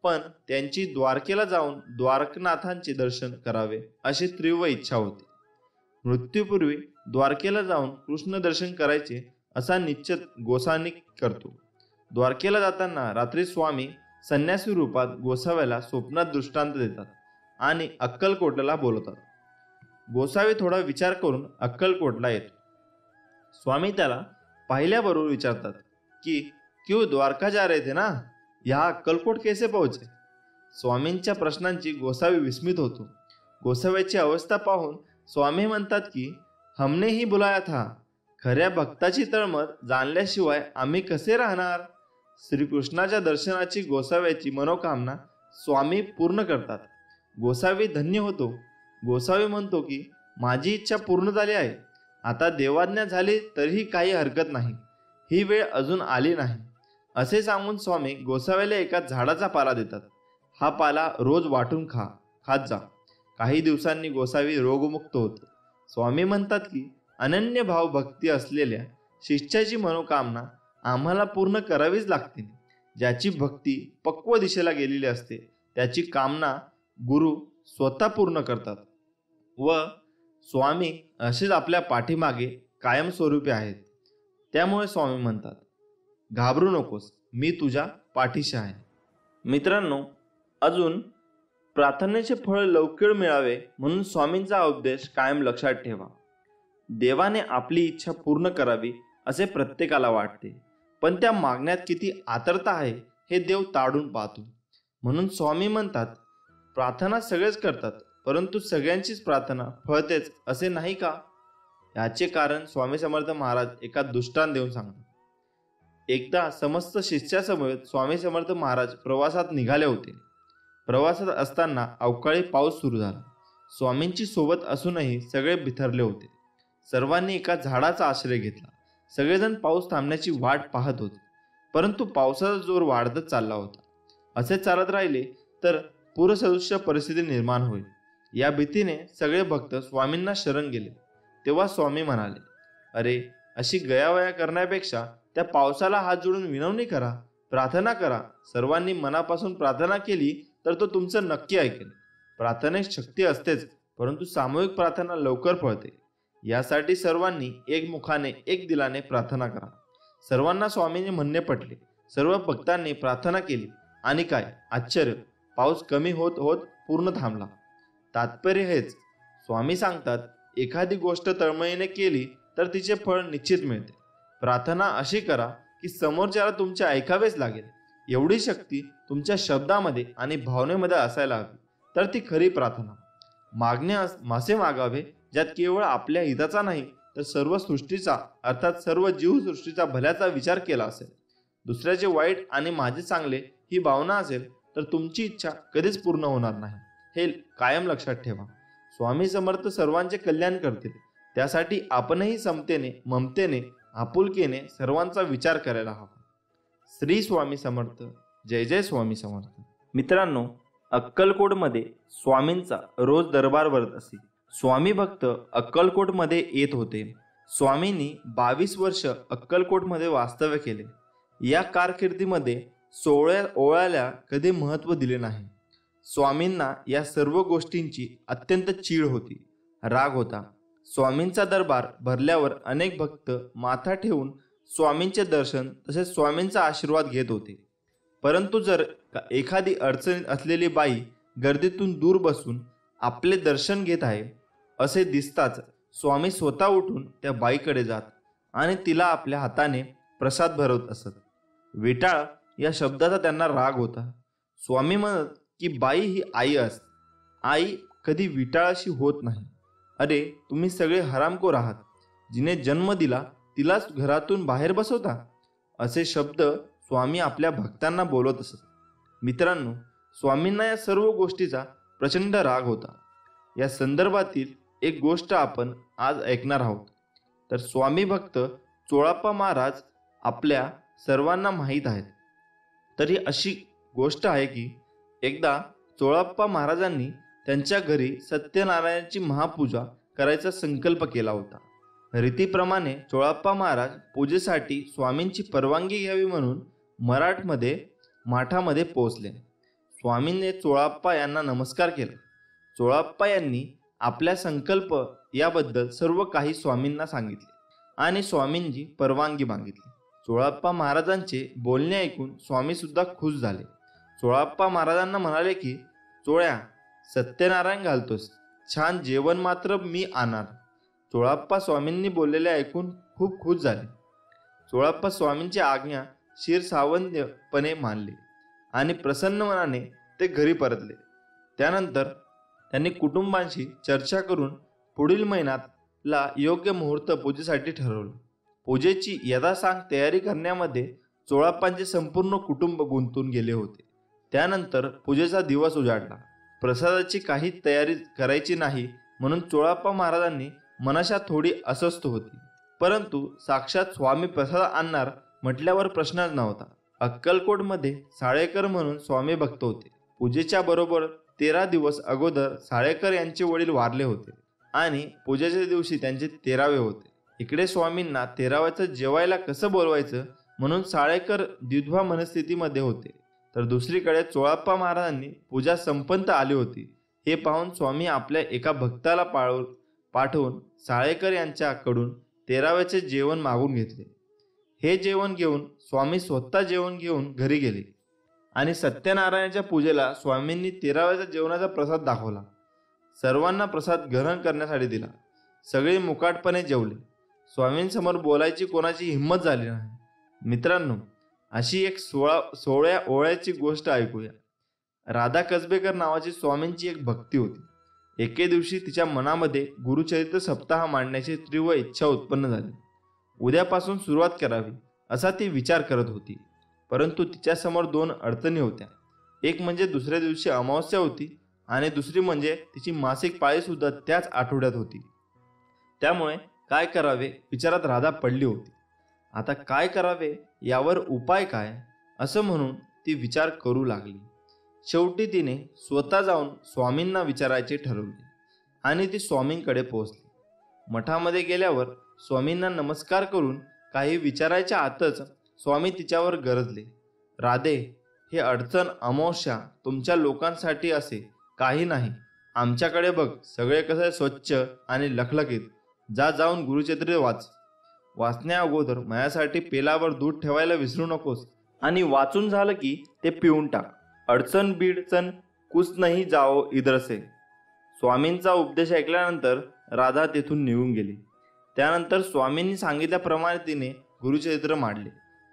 पण त्यांची द्वारकेला जाऊन द्वारकनाथांचे दर्शन करावे अशी तीव्र इच्छा होती. मृत्यूपूर्वी द्वारकेला जाऊन कृष्ण दर्शन करायचे असा निश्चय गोसावी करतो. द्वारकेला जाताना रात्री स्वामी संन्यासी रूपात गोसाव्याला स्वप्नात दृष्टांत देतात आणि अक्कलकोटला बोलवतात. गोसावी थोडा विचार करून अक्कलकोटला येतो. स्वामी त्याला पाहिल्याबरोबर विचारतात की क्यों द्वारका जा रहे थे ना, यहाँ अक्कलकोट कैसे पहुंचे? स्वामींच्या प्रश्नांची गोसावी विस्मित होतो. गोसाव्याची अवस्था पाहून स्वामी म्हणतात की हमने ही बुलाया था. खऱ्या भक्ताची तळमळ जाणल्याशिवाय आम्ही कसे राहणार? श्रीकृष्णाच्या दर्शनाची गोसाव्याची मनोकामना स्वामी पूर्ण करतात. गोसावी धन्य होतो. गोसावी म्हणतो की माझी इच्छा पूर्ण झाली आहे. आता देवाज्ञा झाली तरीही काही हरकत नाही. ही वेळ अजून आली नाही. असे सांगून स्वामी गोसाव्याला एका झाडाचा पाला देतात. हा पाला रोज वाटून खात जा. काही दिवसांनी गोसावी रोगमुक्त होतो. स्वामी म्हणतात की अनन्य भाव भक्ती असलेल्या शिष्याची मनोकामना आम्हाला पूर्ण करावीच लागते. ज्याची भक्ती पक्व दिशेला गेलेली असते त्याची कामना गुरु स्वतः पूर्ण करतात व स्वामी असेच आपल्या पाठीमागे कायमस्वरूपी आहेत. त्यामुळे स्वामी म्हणतात, घाबरू नकोस, मी तुझ्या पाठीशी आहे. मित्रांनो, अजून प्रार्थनेचे फळ लवकर मिळावे म्हणून स्वामींचा उपदेश कायम लक्षात ठेवा. देवाने आपली इच्छा पूर्ण करावी असे प्रत्येकाला वाटते, पण त्या मागण्यात किती आतुरता आहे हे देव ताडून पाहतो. म्हणून स्वामी म्हणतात, प्रार्थना सगळेच करतात, परंतु सगळ्यांचीच प्रार्थना फळतेच असे नाही का? याचे कारण स्वामी समर्थ महाराज एका दृष्टांत देऊन सांगतात. एकदा समस्त शिष्यासमवेत स्वामी समर्थ महाराज प्रवासात निघाले होते. प्रवासात असताना अवकाळी पाऊस सुरू झाला. स्वामींची सोबत असूनही सगळे बिथरले होते. सर्वांनी एका झाडाचा आश्रय घेतला. सगळेजण पाऊस थांबण्याची वाट पाहत होते, परंतु पावसाचा जोर वाढतच चालला होता. असे चालत राहिले तर पूरसदृश्य परिस्थिती निर्माण होईल या भीतीने सगळे भक्त स्वामींना शरण गेले. तेव्हा स्वामी म्हणाले, अरे, अशी गयावया करण्यापेक्षा त्या पावसाला हात जोडून विनवणी करा, प्रार्थना करा. सर्वांनी मनापासून प्रार्थना केली तर तो तुमचं नक्की ऐकेल. प्रार्थनेत शक्ती असतेच, परंतु सामूहिक प्रार्थना लवकर फळते. यासाठी सर्वांनी एकमुखाने एक दिलाने प्रार्थना करा. सर्वांना स्वामींचे म्हणणे पटले. सर्व भक्तांनी प्रार्थना केली आणि काय आश्चर्य, पाऊस कमी होत होत पूर्ण थांबला. तात्पर्य हेच, स्वामी सांगतात, एखादी गोष्ट तळमळीने केली तर तिचे फळ निश्चित मिळते. प्रार्थना अशी करा की समोरच्याला तुमचे ऐकावेच लागेल. एवढी शक्ती तुमच्या शब्दामध्ये आणि भावनेमध्ये असायला हवी, तर ती खरी प्रार्थना. मासे मागावे ज्यात केवळ आपल्या हिताचा नाही तर सर्व सृष्टीचा, अर्थात सर्व जीवसृष्टीचा भल्याचा विचार केला असेल. दुसऱ्याचे वाईट आणि माझे चांगले ही भावना असेल तर तुमची इच्छा कधीच पूर्ण होणार नाही. हे कायम लक्षात ठेवा. स्वामी समर्थ सर्वांचे कल्याण करतील. त्यासाठी आपणही समतेने, ममतेने, आपुलकीने सर्वांचा विचार करायला हवा. श्री स्वामी समर्थ. जय जय स्वामी समर्थ. मित्रांनो, अक्कलकोटमध्ये स्वामींचा रोज दरबार भरत असे. स्वामी भक्त अक्कलकोटमध्ये येत होते. स्वामींनी 22 वर्ष अक्कलकोटमध्ये वास्तव्य केले. या कारकिर्दीमध्ये 16 ओळ्याला कधी महत्त्व दिले नाही. स्वामींना या सर्व गोष्टींची अत्यंत चीड होती, राग होता. स्वामींचा दरबार भरल्यावर अनेक भक्त माथा ठेवून स्वामींचे दर्शन तसेच स्वामींचा आशीर्वाद घेत होते. परंतु जर एखादी अडचणीत असलेली बाई गर्दीतून दूर बसून आपले दर्शन घेत आहे असे दिसताच स्वामी स्वतः उठून त्या बाईकडे जात आणि तिला आपल्या हाताने प्रसाद भरवत असत. विटाळ या शब्दाचा त्यांना राग होता. स्वामी म्हणत की बाई ही आई असते. आई कधी विटाळाशी होत नाही. अरे, तुम्ही सगळे हरामखोर आहात. जिने जन्म दिला तिलाच घरातून बाहेर बसवता. असे शब्द स्वामी आपल्या भक्तांना बोलत असत. मित्रांनो, स्वामींना या सर्व गोष्टीचा प्रचंड राग होता. या संदर्भातील एक गोष्ट आपण आज ऐकणार आहोत. तर स्वामी भक्त चोळाप्पा महाराज आपल्या सर्वांना माहीत आहेत. तर ही अशी गोष्ट आहे की एकदा चोळाप्पा महाराजांनी त्यांच्या घरी सत्यनारायणाची महापूजा करायचा संकल्प केला होता. रीतीप्रमाणे चोळाप्पा महाराज पूजेसाठी स्वामींची परवानगी घ्यावी म्हणून माठामध्ये पोहोचले. स्वामींनी चोळाप्पा यांना नमस्कार केला. चोळाप्पा यांनी आपला संकल्प याबद्दल सर्व काही स्वामींना सांगितले आणि स्वामींची परवानगी मागितली. चोळाप्पा महाराजांचे बोलणे ऐकून स्वामी सुद्धा खुश झाले. चोळाप्पा महाराजांना म्हणाले की, चोळ्या, सत्यनारायण घालतोस, छान जेवण मात्र मी आणणार. चोळाप्पा स्वामींनी बोललेले ऐकून खूप खुश झाले. चोळाप्पा स्वामींची आज्ञा शिरसावंतपणे मानली आणि प्रसन्न मनाने ते घरी परतले. त्यानंतर त्यांनी कुटुंबांशी चर्चा करून पुढील महिन्यातला योग्य मुहूर्त पूजेसाठी ठरवलं. पूजेची यथासांग तयारी करण्यामध्ये चोळाप्पांचे संपूर्ण कुटुंब गुंतून गेले होते. त्यानंतर पूजेचा दिवस उजाडला. प्रसादाची काही तयारी करायची नाही म्हणून चोळाप्पा महाराजांनी मनाशा थोडी अस्वस्थ होती. परंतु साक्षात स्वामी प्रसाद आणणार म्हटल्यावर प्रश्नच नव्हता. अक्कलकोटमध्ये साळेकर म्हणून स्वामी भक्त होते. पूजेच्या बरोबर 13 दिवस अगोदर साळेकर यांचे वडील वारले होते आणि पूजेच्या दिवशी त्यांचे 13वे होते. इकडे स्वामींना 13व्याचं जेवायला कसं बोलवायचं म्हणून साळेकर द्विधा मनस्थितीमध्ये होते. तर दुसरीकडे चोळाप्पा महाराजांनी पूजा संपन्न आली होती हे पाहून स्वामी आपल्या एका भक्ताला पाठवून साळेकर यांच्याकडून 13व्याचे जेवण मागून घेतले. हे जेवण घेऊन स्वामी स्वतः जेवण घेऊन घरी गेले आणि सत्यनारायणाच्या पूजेला स्वामींनी 13व्याच्या जेवणाचा प्रसाद दाखवला. सर्वांना प्रसाद ग्रहण करण्यासाठी दिला. सगळे मुकाटपणे जेवले. स्वामींसमोर बोलायची कोणाची हिंमत झाली नाही. मित्रांनो, अशी एक 16 ओळ्याची गोष्ट ऐकूया. राधा कसबेकर नावाची स्वामींची एक भक्ती होती. एके दिवशी तिच्या मनामध्ये गुरुचरित्र सप्ताह मांडण्याची तीव्र इच्छा उत्पन्न झाली. उद्यापासून सुरुवात करावी असा ती विचार करत होती. परंतु तिच्यासमोर 2 अडचणी होत्या. एक म्हणजे दुसऱ्या दिवशी अमावस्या होती आणि दुसरी म्हणजे तिची मासिक पाळी सुद्धा त्याच आठवड्यात होती. त्यामुळे काय करावे विचारात राधा पडली होती. आता काय करावे यावर उपाय काय असं म्हणून ती विचार करू लागली. शेवटी तिने स्वतः जाऊन स्वामींना विचारायचे ठरवले आणि ती स्वामींकडे पोहोचली. मठामध्ये गेल्यावर स्वामींना नमस्कार करून काही विचारायच्या आतच स्वामी तिच्यावर गरजले. राधे, हे अडचण अमावस्या तुमच्या लोकांसाठी असे काही नाही. आमच्याकडे बघ, सगळे कसे स्वच्छ आणि लखलखीत. जाऊन गुरुचरित्र वाच. वाचण्या अगोदर माझ्यासाठी पेलावर दूध ठेवायला विसरू नकोस आणि वाचून झालं की ते पिऊन टाक. अडचण बीडचण कुछ नाही जाओ इधर से. स्वामींचा उपदेश ऐकल्यानंतर राधा तेथून निघून गेली. त्यानंतर स्वामींनी सांगितल्याप्रमाणे तिने गुरुचरित्र मांडले.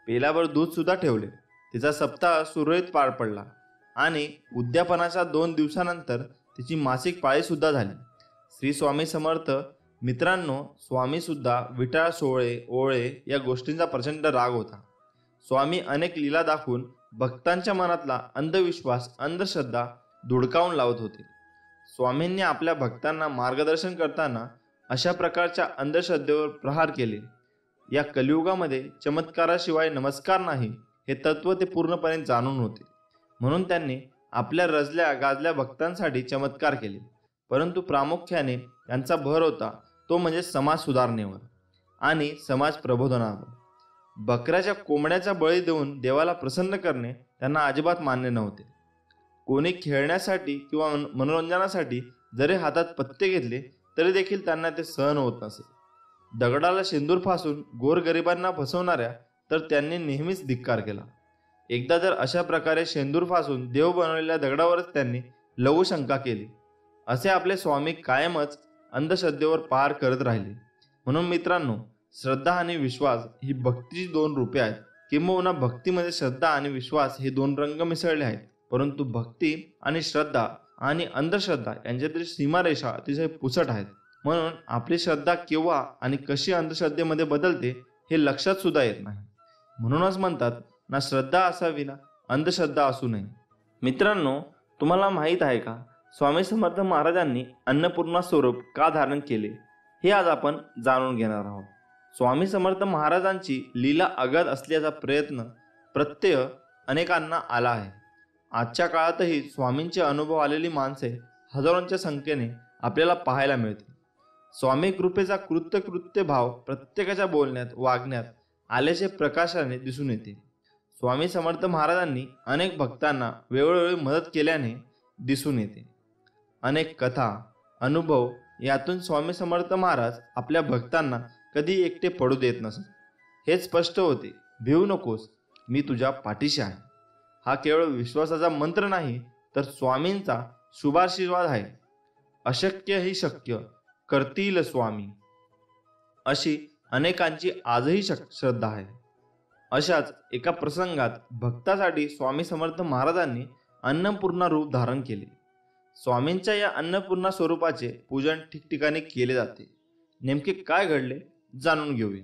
पेलावर दूध सुद्धा ठेवले. तिचा सप्ताह सुरळीत पार पडला आणि उद्यापनाच्या 2 दिवसानंतर तिची मासिक पाळी सुद्धा झाली. श्री स्वामी समर्थ. मित्रांनो, स्वामी सुद्धा विटाळ सोळे ओळे या गोष्टींचा प्रचंड राग होता. स्वामी अनेक लीला दाखवून भक्तांच्या मनातला अंधविश्वास अंधश्रद्धा धुडकावून लावत होते. स्वामींनी आपल्या भक्तांना मार्गदर्शन करताना अशा प्रकारच्या अंधश्रद्धेवर प्रहार केले. या कलियुगामध्ये चमत्काराशिवाय नमस्कार नाही हे तत्व ते पूर्णपणे जाणून होते. म्हणून त्यांनी आपल्या रजल्या गाजल्या भक्तांसाठी चमत्कार केले. परंतु प्रामुख्याने त्यांचा भर होता तो म्हणजे समाज सुधारणेवर आणि समाज प्रबोधनावर. बकऱ्याच्या कोंबड्याचा बळी देऊन देवाला प्रसन्न करणे त्यांना अजिबात मान्य नव्हते. कोणी खेळण्यासाठी किंवा मनोरंजनासाठी जरी हातात पत्ते घेतले तरी देखील त्यांना ते सहन होत नसे. दगडाला शेंदूर फासून गोरगरिबांना फसवणाऱ्या तर त्यांनी नेहमीच धिक्कार केला. एकदा जर अशा प्रकारे शेंदूर फासून देव बनवलेल्या दगडावरच त्यांनी लघुशंका केली. असे आपले स्वामी कायमच अंधश्रद्धेवर पार करत राहिले. म्हणून मित्रांनो, श्रद्धा आणि विश्वास ही भक्तीची 2 रूपे आहेत. किंबहुना भक्तीमध्ये श्रद्धा आणि विश्वास हे 2 रंग मिसळले आहेत. परंतु भक्ती आणि श्रद्धा आणि अंधश्रद्धा यांच्यातील सीमारेषा अतिशय पुसट आहेत. म्हणून आपली श्रद्धा केव्हा आणि कशी अंधश्रद्धेमध्ये बदलते हे लक्षात सुद्धा येत नाही. म्हणूनच म्हणतात ना, श्रद्धा असावी ना अंधश्रद्धा असू नये. मित्रांनो, तुम्हाला माहीत आहे का, स्वामी समर्थ महाराजांनी अन्नपूर्णा स्वरूप का धारण केले हे आज आपण जाणून घेणार आहोत. स्वामी समर्थ महाराजांची लीला अगाध असल्याचा प्रत्यय अनेकांना आला आहे. आजच्या काळातही स्वामींचे अनुभव आलेली माणसे हजारोंच्या संख्येने आपल्याला पाहायला मिळते. स्वामी कृपेचा कृत्य भाव प्रत्येकाच्या बोलण्यात वागण्यात आल्याचे प्रकाशाने दिसून येते. स्वामी समर्थ महाराजांनी अनेक भक्तांना वेळोवेळी मदत केल्याने दिसून येते. अनेक कथा अनुभव यातून स्वामी समर्थ महाराज आपल्या भक्तांना कधी एकटे पडू देत नसत. हेच स्पष्ट होते, भिवू नकोस, मी तुझ्या पाठीशी आहे. हा केवळ विश्वासाचा मंत्र नाही, तर स्वामींचा शुभाशीर्वाद आहे. अशक्य ही शक्य करतील स्वामी, अशी अनेकांची आजही श्रद्धा आहे. अशाच एका प्रसंगात भक्तासाठी स्वामी समर्थ महाराजांनी अन्नपूर्णा रूप धारण केले. स्वामींच्या या अन्नपूर्णा स्वरूपाचे पूजन ठिकठिकाणी केले जाते. नेमके काय घडले जाणून घेऊया.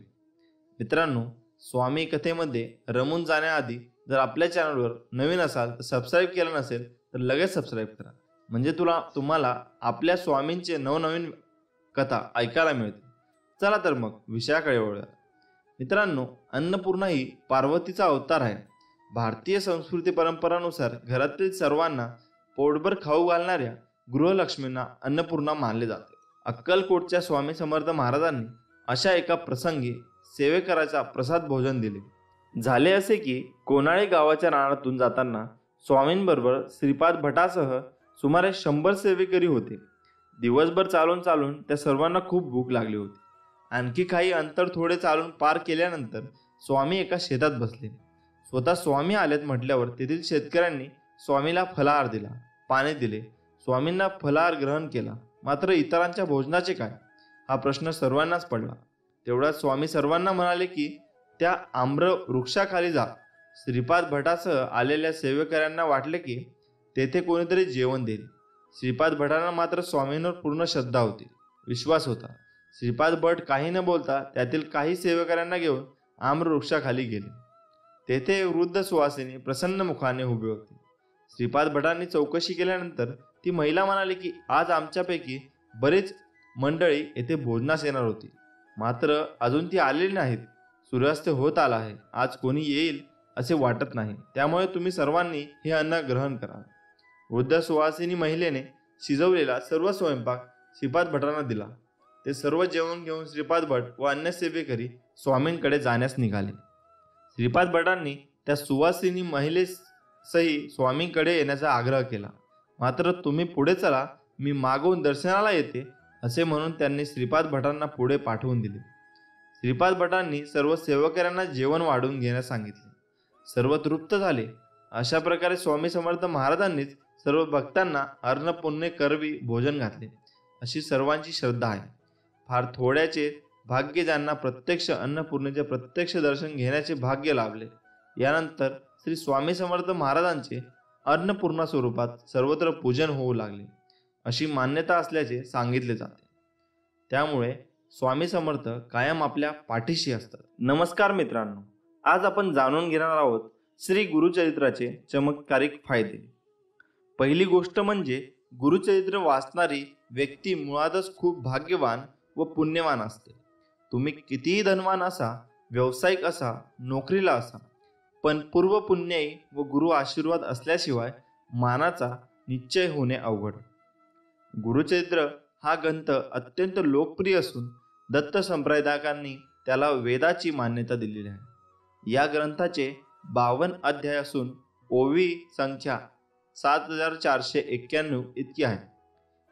मित्रांनो, स्वामी कथेमध्ये रमून जाण्याआधी जर आपल्या चॅनलवर नवीन असाल तर सबस्क्राईब केलं नसेल तर लगेच सबस्क्राईब करा, म्हणजे तुम्हाला आपल्या स्वामींचे नवनवीन कथा ऐकायला मिळतील. चला तर मग विषयाकडे वळूया. मित्रांनो, अन्नपूर्णा ही पार्वतीचा अवतार आहे. भारतीय संस्कृती परंपरानुसार घरातील सर्वांना पोटभर खाऊ घालणाऱ्या गृहलक्ष्मींना अन्नपूर्णा मानले जाते. अक्कलकोटच्या स्वामी समर्थ महाराजांनी अशा एका प्रसंगी सेवेकराचा प्रसाद भोजन दिले. झाले असे की कोनाळे गावाच्या रानातून जाताना स्वामींबरोबर श्रीपाद भटासह सुमारे 100 सेवेकरी होते. दिवसभर चालून चालून त्या सर्वांना खूप भूक लागली होती. आणखी काही अंतर थोडे चालून पार केल्यानंतर स्वामी एका शेतात बसले. स्वतः स्वामी आलेत म्हटल्यावर तेथील शेतकऱ्यांनी स्वामीला फलाहार दिला, पाणी दिले. स्वामींना फलाहार ग्रहण केला. मात्र इतरांच्या भोजनाचे काय, हा प्रश्न सर्वांनाच पडला. तेवढ्यात स्वामी सर्वांना म्हणाले की त्या आम्र वृक्षाखाली जा. श्रीपाद भटासह आलेल्या सेवेकऱ्यांना वाटले की तेथे कोणीतरी जेवण देईल. श्रीपाद भटांना मात्र स्वामींवर पूर्ण श्रद्धा होती, विश्वास होता. श्रीपाद भट काही न बोलता त्यातील काही सेवेकऱ्यांना घेऊन आम्र वृक्षाखाली गेले. तेथे वृद्ध सुवासिनी प्रसन्न मुखाने उभी होती. श्रीपाद भटांनी चौकशी केल्यानंतर ती महिला म्हणाली की आज आमच्यापैकी बरेच मंडळी येथे भोजनास येणार होती, मात्र अजून ती आलेली नाहीत. सूर्यास्त होत आला आहे, आज कोणी येईल असे वाटत नाही, त्यामुळे तुम्ही सर्वांनी हे अन्न ग्रहण करा. वृद्ध सुवासिनी महिलेने शिजवलेला सर्व स्वयंपाक श्रीपाद भटांना दिला. ते सर्व जेवण घेऊन श्रीपाद भट व अन्य सेवेकरी स्वामींकडे जाण्यास निघाले. श्रीपाद भटांनी त्या सुवासिनी महिलेसही स्वामींकडे येण्याचा आग्रह केला. मात्र तुम्ही पुढे चला, मी मागून दर्शनाला येते, असे म्हणून त्यांनी श्रीपाद भटांना पुढे पाठवून दिले. श्रीपाद भटांनी सर्व सेवकऱ्यांना जेवण वाढून घेण्यास सांगितले. सर्व तृप्त झाले. अशा प्रकारे स्वामी समर्थ महाराजांनीच सर्व भक्तांना अन्नपूर्णे करवी भोजन घातले, अशी सर्वांची श्रद्धा आहे. फार थोड्याचे भाग्य ज्यांना प्रत्यक्ष अन्नपूर्णेचे प्रत्यक्ष दर्शन घेण्याचे भाग्य लाभले. यानंतर श्री स्वामी समर्थ महाराजांचे अन्नपूर्णा स्वरूपात सर्वत्र पूजन होऊ लागले, अशी मान्यता असल्याचे सांगितले जाते. त्यामुळे स्वामी समर्थ कायम आपल्या पाठीशी असतात. नमस्कार मित्रांनो, आज आपण जाणून घेणार आहोत श्री गुरुचरित्राचे चमत्कारिक फायदे. पहिली गोष्ट म्हणजे गुरुचरित्र वाचणारी व्यक्ती मुळातच खूप भाग्यवान व पुण्यवान असते. तुम्ही कितीही धनवान असा, व्यावसायिक असा, नोकरीला असा, पण पूर्व पुण्याई व गुरु आशीर्वाद असल्याशिवाय मानाचा निश्चय होणे अवघड. गुरुचरित्र हा ग्रंथ अत्यंत लोकप्रिय असून दत्त संप्रदायकांनी त्याला वेदाची मान्यता दिलेली आहे. या ग्रंथाचे 52 अध्याय असून ओवी संख्या 7491 इतकी आहे.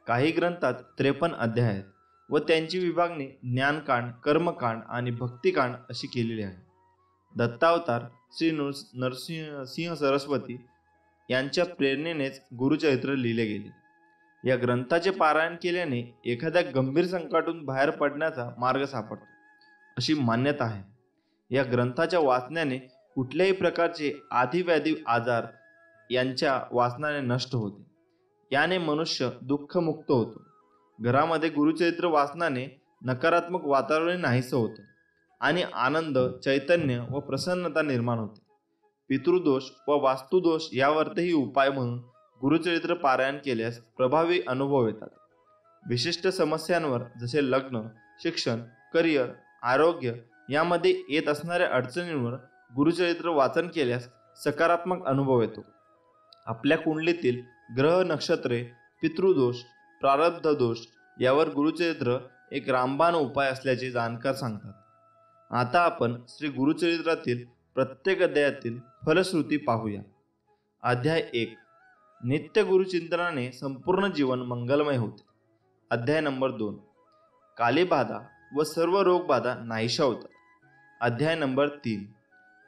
काही ग्रंथात 53 अध्याय आहेत व त्यांची विभागणी ज्ञानकांड, कर्मकांड आणि भक्तिकांड अशी केलेली आहे. दत्तावतार श्री नरसिंह सरस्वती यांच्या प्रेरणेनेच गुरुचरित्र लिहिले गेले. या ग्रंथाचे पारायण केल्याने एखाद्या गंभीर संकटातून बाहेर पडण्याचा मार्ग सापडतो, अशी मान्यता आहे. या ग्रंथाच्या वाचण्याने कुठल्याही प्रकारचे आधिव्याधी आजार यांच्या वाचनाने नष्ट होते. याने मनुष्य दुःखमुक्त होतो. घरामध्ये गुरुचरित्र वाचनाने नकारात्मक वातावरण नाहीसं होतं आणि आनंद, चैतन्य व प्रसन्नता निर्माण होते. पितृदोष व वास्तुदोष यावरही उपाय म्हणून गुरुचरित्र पारायण केल्यास प्रभावी अनुभव येतात. विशिष्ट समस्यांवर जसे लग्न, शिक्षण, करिअर, आरोग्य यामध्ये येत असणाऱ्या अडचणींवर गुरुचरित्र वाचन केल्यास सकारात्मक अनुभव येतो. आपल्या कुंडलीतील ग्रह, नक्षत्रे, पितृदोष, प्रारब्ध दोष यावर गुरुचरित्र एक रामबाण उपाय असल्याचे जाणकार सांगतात. आता आपण श्री गुरुचरित्रातील प्रत्येक अध्यायातील फलश्रुती पाहूया. अध्याय 1. नित्य गुरुचिंतनाने संपूर्ण जीवन मंगलमय होते. अध्याय नंबर 2. कालीबाधा व सर्व रोगबाधा नाहीशा होतात. अध्याय नंबर 3.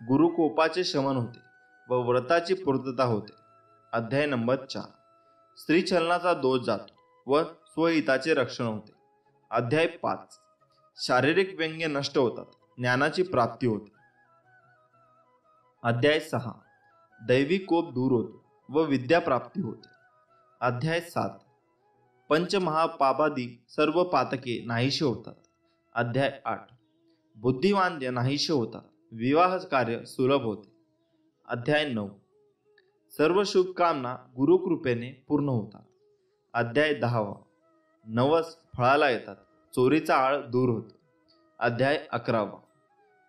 गुरुकोपाचे शमन होते व व्रताची पूर्तता होते. अध्याय नंबर 4. स्त्रीछलनाचा दोष जातो व स्वहिताचे रक्षण होते. अध्याय 5. शारीरिक व्यंग्य नष्ट होतात, ज्ञानाची प्राप्ती होते. अध्याय 6. दैवी कोप दूर होतो व विद्या प्राप्ती होते. अध्याय 7. पंचमहापापादी सर्व पातके नाहीशी होतात. अध्याय 8. बुद्धिवांद्य नाहीशे होतात, विवाह कार्य सुलभ होते. अध्याय 9. सर्व शुभकामना गुरुकृपेने पूर्ण होतात. अध्याय 10. नवस फळाला येतात, चोरीचा आळ दूर होतो. अध्याय 11.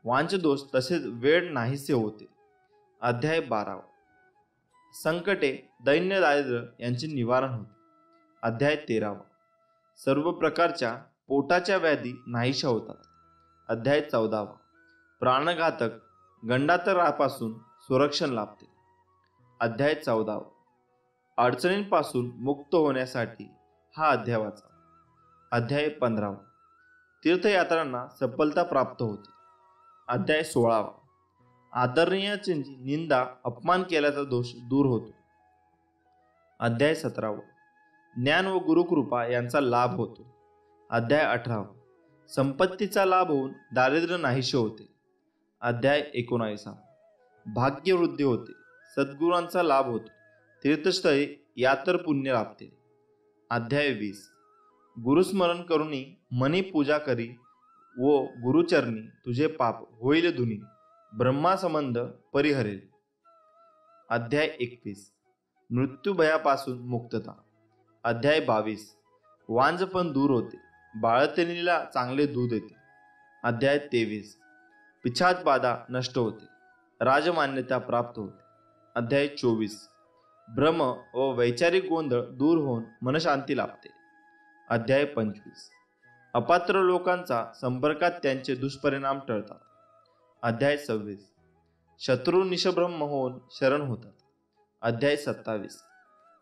वांचदोष तसेच वेळ नाहीसे होते. अध्याय 12. संकटे दैन्य दारिद्र्य यांचे निवारण होते. अध्याय 13. सर्व प्रकारच्या पोटाच्या व्याधी नाहीशा होतात. अध्याय 14. प्राणघातक गंडातरापासून संरक्षण लाभते. अध्याय 14. अडचणींपासून मुक्त होण्यासाठी हा अध्याय वाचा. अध्याय 15. तीर्थयात्रांना सफलता प्राप्त होते. अध्याय 16. आदरणीयाची निंदा अपमान केल्याचा दोष दूर होतो. अध्याय 17. ज्ञान व गुरुकृपा यांचा लाभ होतो. अध्याय 18. संपत्तीचा लाभ होऊन दारिद्र्य नाहीशे होते. अध्याय 19. भाग्यवृद्धी होते, सद्गुरूंचा लाभ होतो, तीर्थस्थळी यातर पुण्य लाभते. अध्याय 20. गुरुस्मरण करुनी मनी पूजा करी व गुरुचरणी तुझे पाप होईल धुनी, ब्रह्मासंबंध परिहरेल. अध्याय 21. मृत्यूभयापासून मुक्तता. अध्याय 22. वांझपण दूर होते, बाळंतिणीला चांगले दूध येते. अध्याय 23. पिछात बाधा नष्ट होते, राजमान्यता प्राप्त होते. अध्याय 24. भ्रम व वैचारिक गोंधळ दूर होऊन मनशांती लाभते. अध्याय 25. अपात्र लोकांचा संपर्कात त्यांचे दुष्परिणाम टळतात. अध्याय 26. शत्रू निशब्रह्म होऊन शरण होतात. अध्याय 27.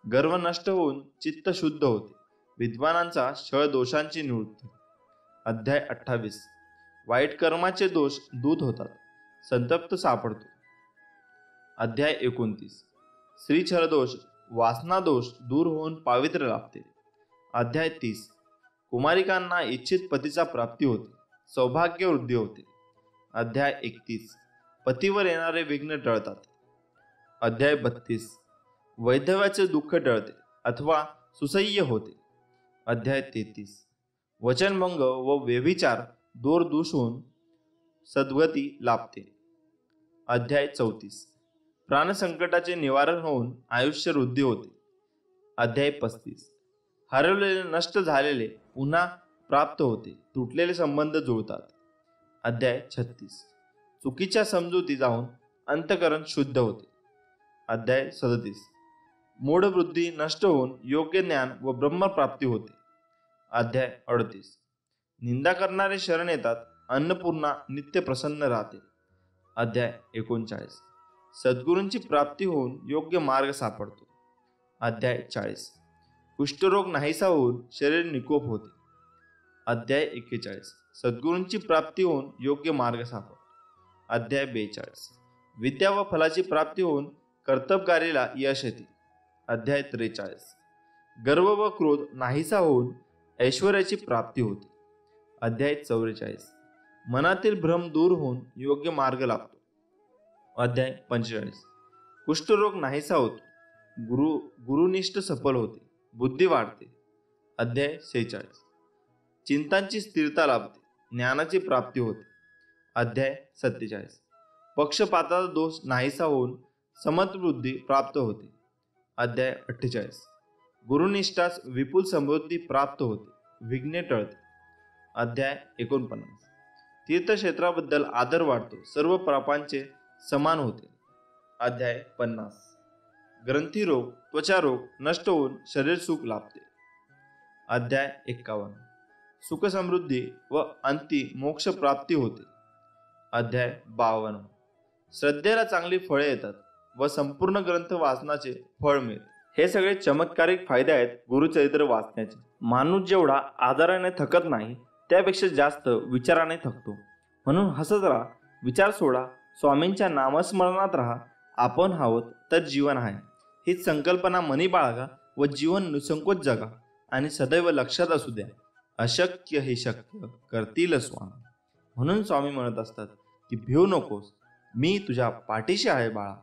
गर्व नष्ट होऊन चित्त शुद्ध होते, विद्वानांचा छळ दोषांची निवृत्ती. अध्याय 28. वाईट कर्माचे दोष दूत होतात, संतप्त सापडतो. अध्याय 29. स्त्रीछळ दोष वासना दोष दूर होऊन पावित्र्य लाभते. अध्याय 30. कुमारिकांना इच्छित पतीचा प्राप्ती होते, सौभाग्य वृद्धी होते. अध्याय 31. पतीवर येणारे विघ्न टळतात. अध्याय 32. वैधव्याचे दुःख टळते अथवा सुसह्य होते. अध्याय 33. वचनभंग व व्यभिचार दूर दूष होऊन सद्गती लाभते. अध्याय 34. प्राणसंकटाचे निवारण होऊन आयुष्य वृद्धी होते. अध्याय 35. हरवलेले नष्ट झालेले पुन्हा प्राप्त होते, तुटलेले संबंध जुळतात. अध्याय 36. चुकीच्या समजुती जाऊन अंतकरण शुद्ध होते. अध्याय 37. मूढवृद्धी नष्ट होऊन योग्य ज्ञान व ब्रह्मप्राप्ती होते. अध्याय 38. निंदा करणारे शरण येतात, अन्नपूर्णा नित्य प्रसन्न राहते. अध्याय 39. सद्गुरूंची प्राप्ती होऊन योग्य मार्ग सापडतो. अध्याय 40. कुष्ठरोग नाहीसा होऊन शरीर निकोप होते. अध्याय 41. सद्गुरूंची प्राप्ती होऊन योग्य मार्ग सापडतो. अध्याय 42. विद्या व फलाची प्राप्ती होऊन कर्तबगारीला यश येते. अध्याय 43. गर्व व क्रोध नाहीसा होऊन ऐश्वर्याची प्राप्ती होते. अध्याय 44. मनातील भ्रम दूर होऊन योग्य मार्ग लाभतो. अध्याय 45. कुष्ठरोग नाहीसा होतो, गुरुनिष्ठ सफल होते, बुद्धी वाढते. अध्याय 46. चिंतांची स्थिरता लाभते, ज्ञानाची प्राप्ती होते. अध्याय 47. पक्षपाताचा दोष नाहीसा होऊन समत्वबुद्धी प्राप्त होते. अध्याय 48. गुरुनिष्ठास विपुल समृद्धी प्राप्त होते, विघ्ने टळते. अध्याय 49. तीर्थक्षेत्राबद्दल आदर वाढतो, सर्व पापांचे समान होते. अध्याय 50. ग्रंथीरोग त्वचारोग नष्ट होऊन शरीर सुख लाभते. अध्याय 51. सुख समृद्धी व अंती मोक्ष प्राप्ती होते. अध्याय 52. श्रद्धेला चांगली फळे येतात व संपूर्ण ग्रंथ वाचनाचे फळ मिळते. हे सगळे चमत्कारिक फायदे आहेत गुरुचरित्र वाचण्याचे. माणूस जेवढा आजाराने थकत नाही त्यापेक्षा जास्त विचाराने थकतो. म्हणून हसत राहा, विचार सोडा, स्वामींच्या नामस्मरणात राहा. आपण आहोत तर जीवन आहे हीच संकल्पना मनी बाळगा व जीवन निसंकोच जगा आणि सदैव लक्षात असू द्या, अशक्य हे शक्य करतील स्वामी. म्हणून स्वामी म्हणत असतात की भिऊ नकोस, मी तुझ्या पाठीशी आहे बाळा.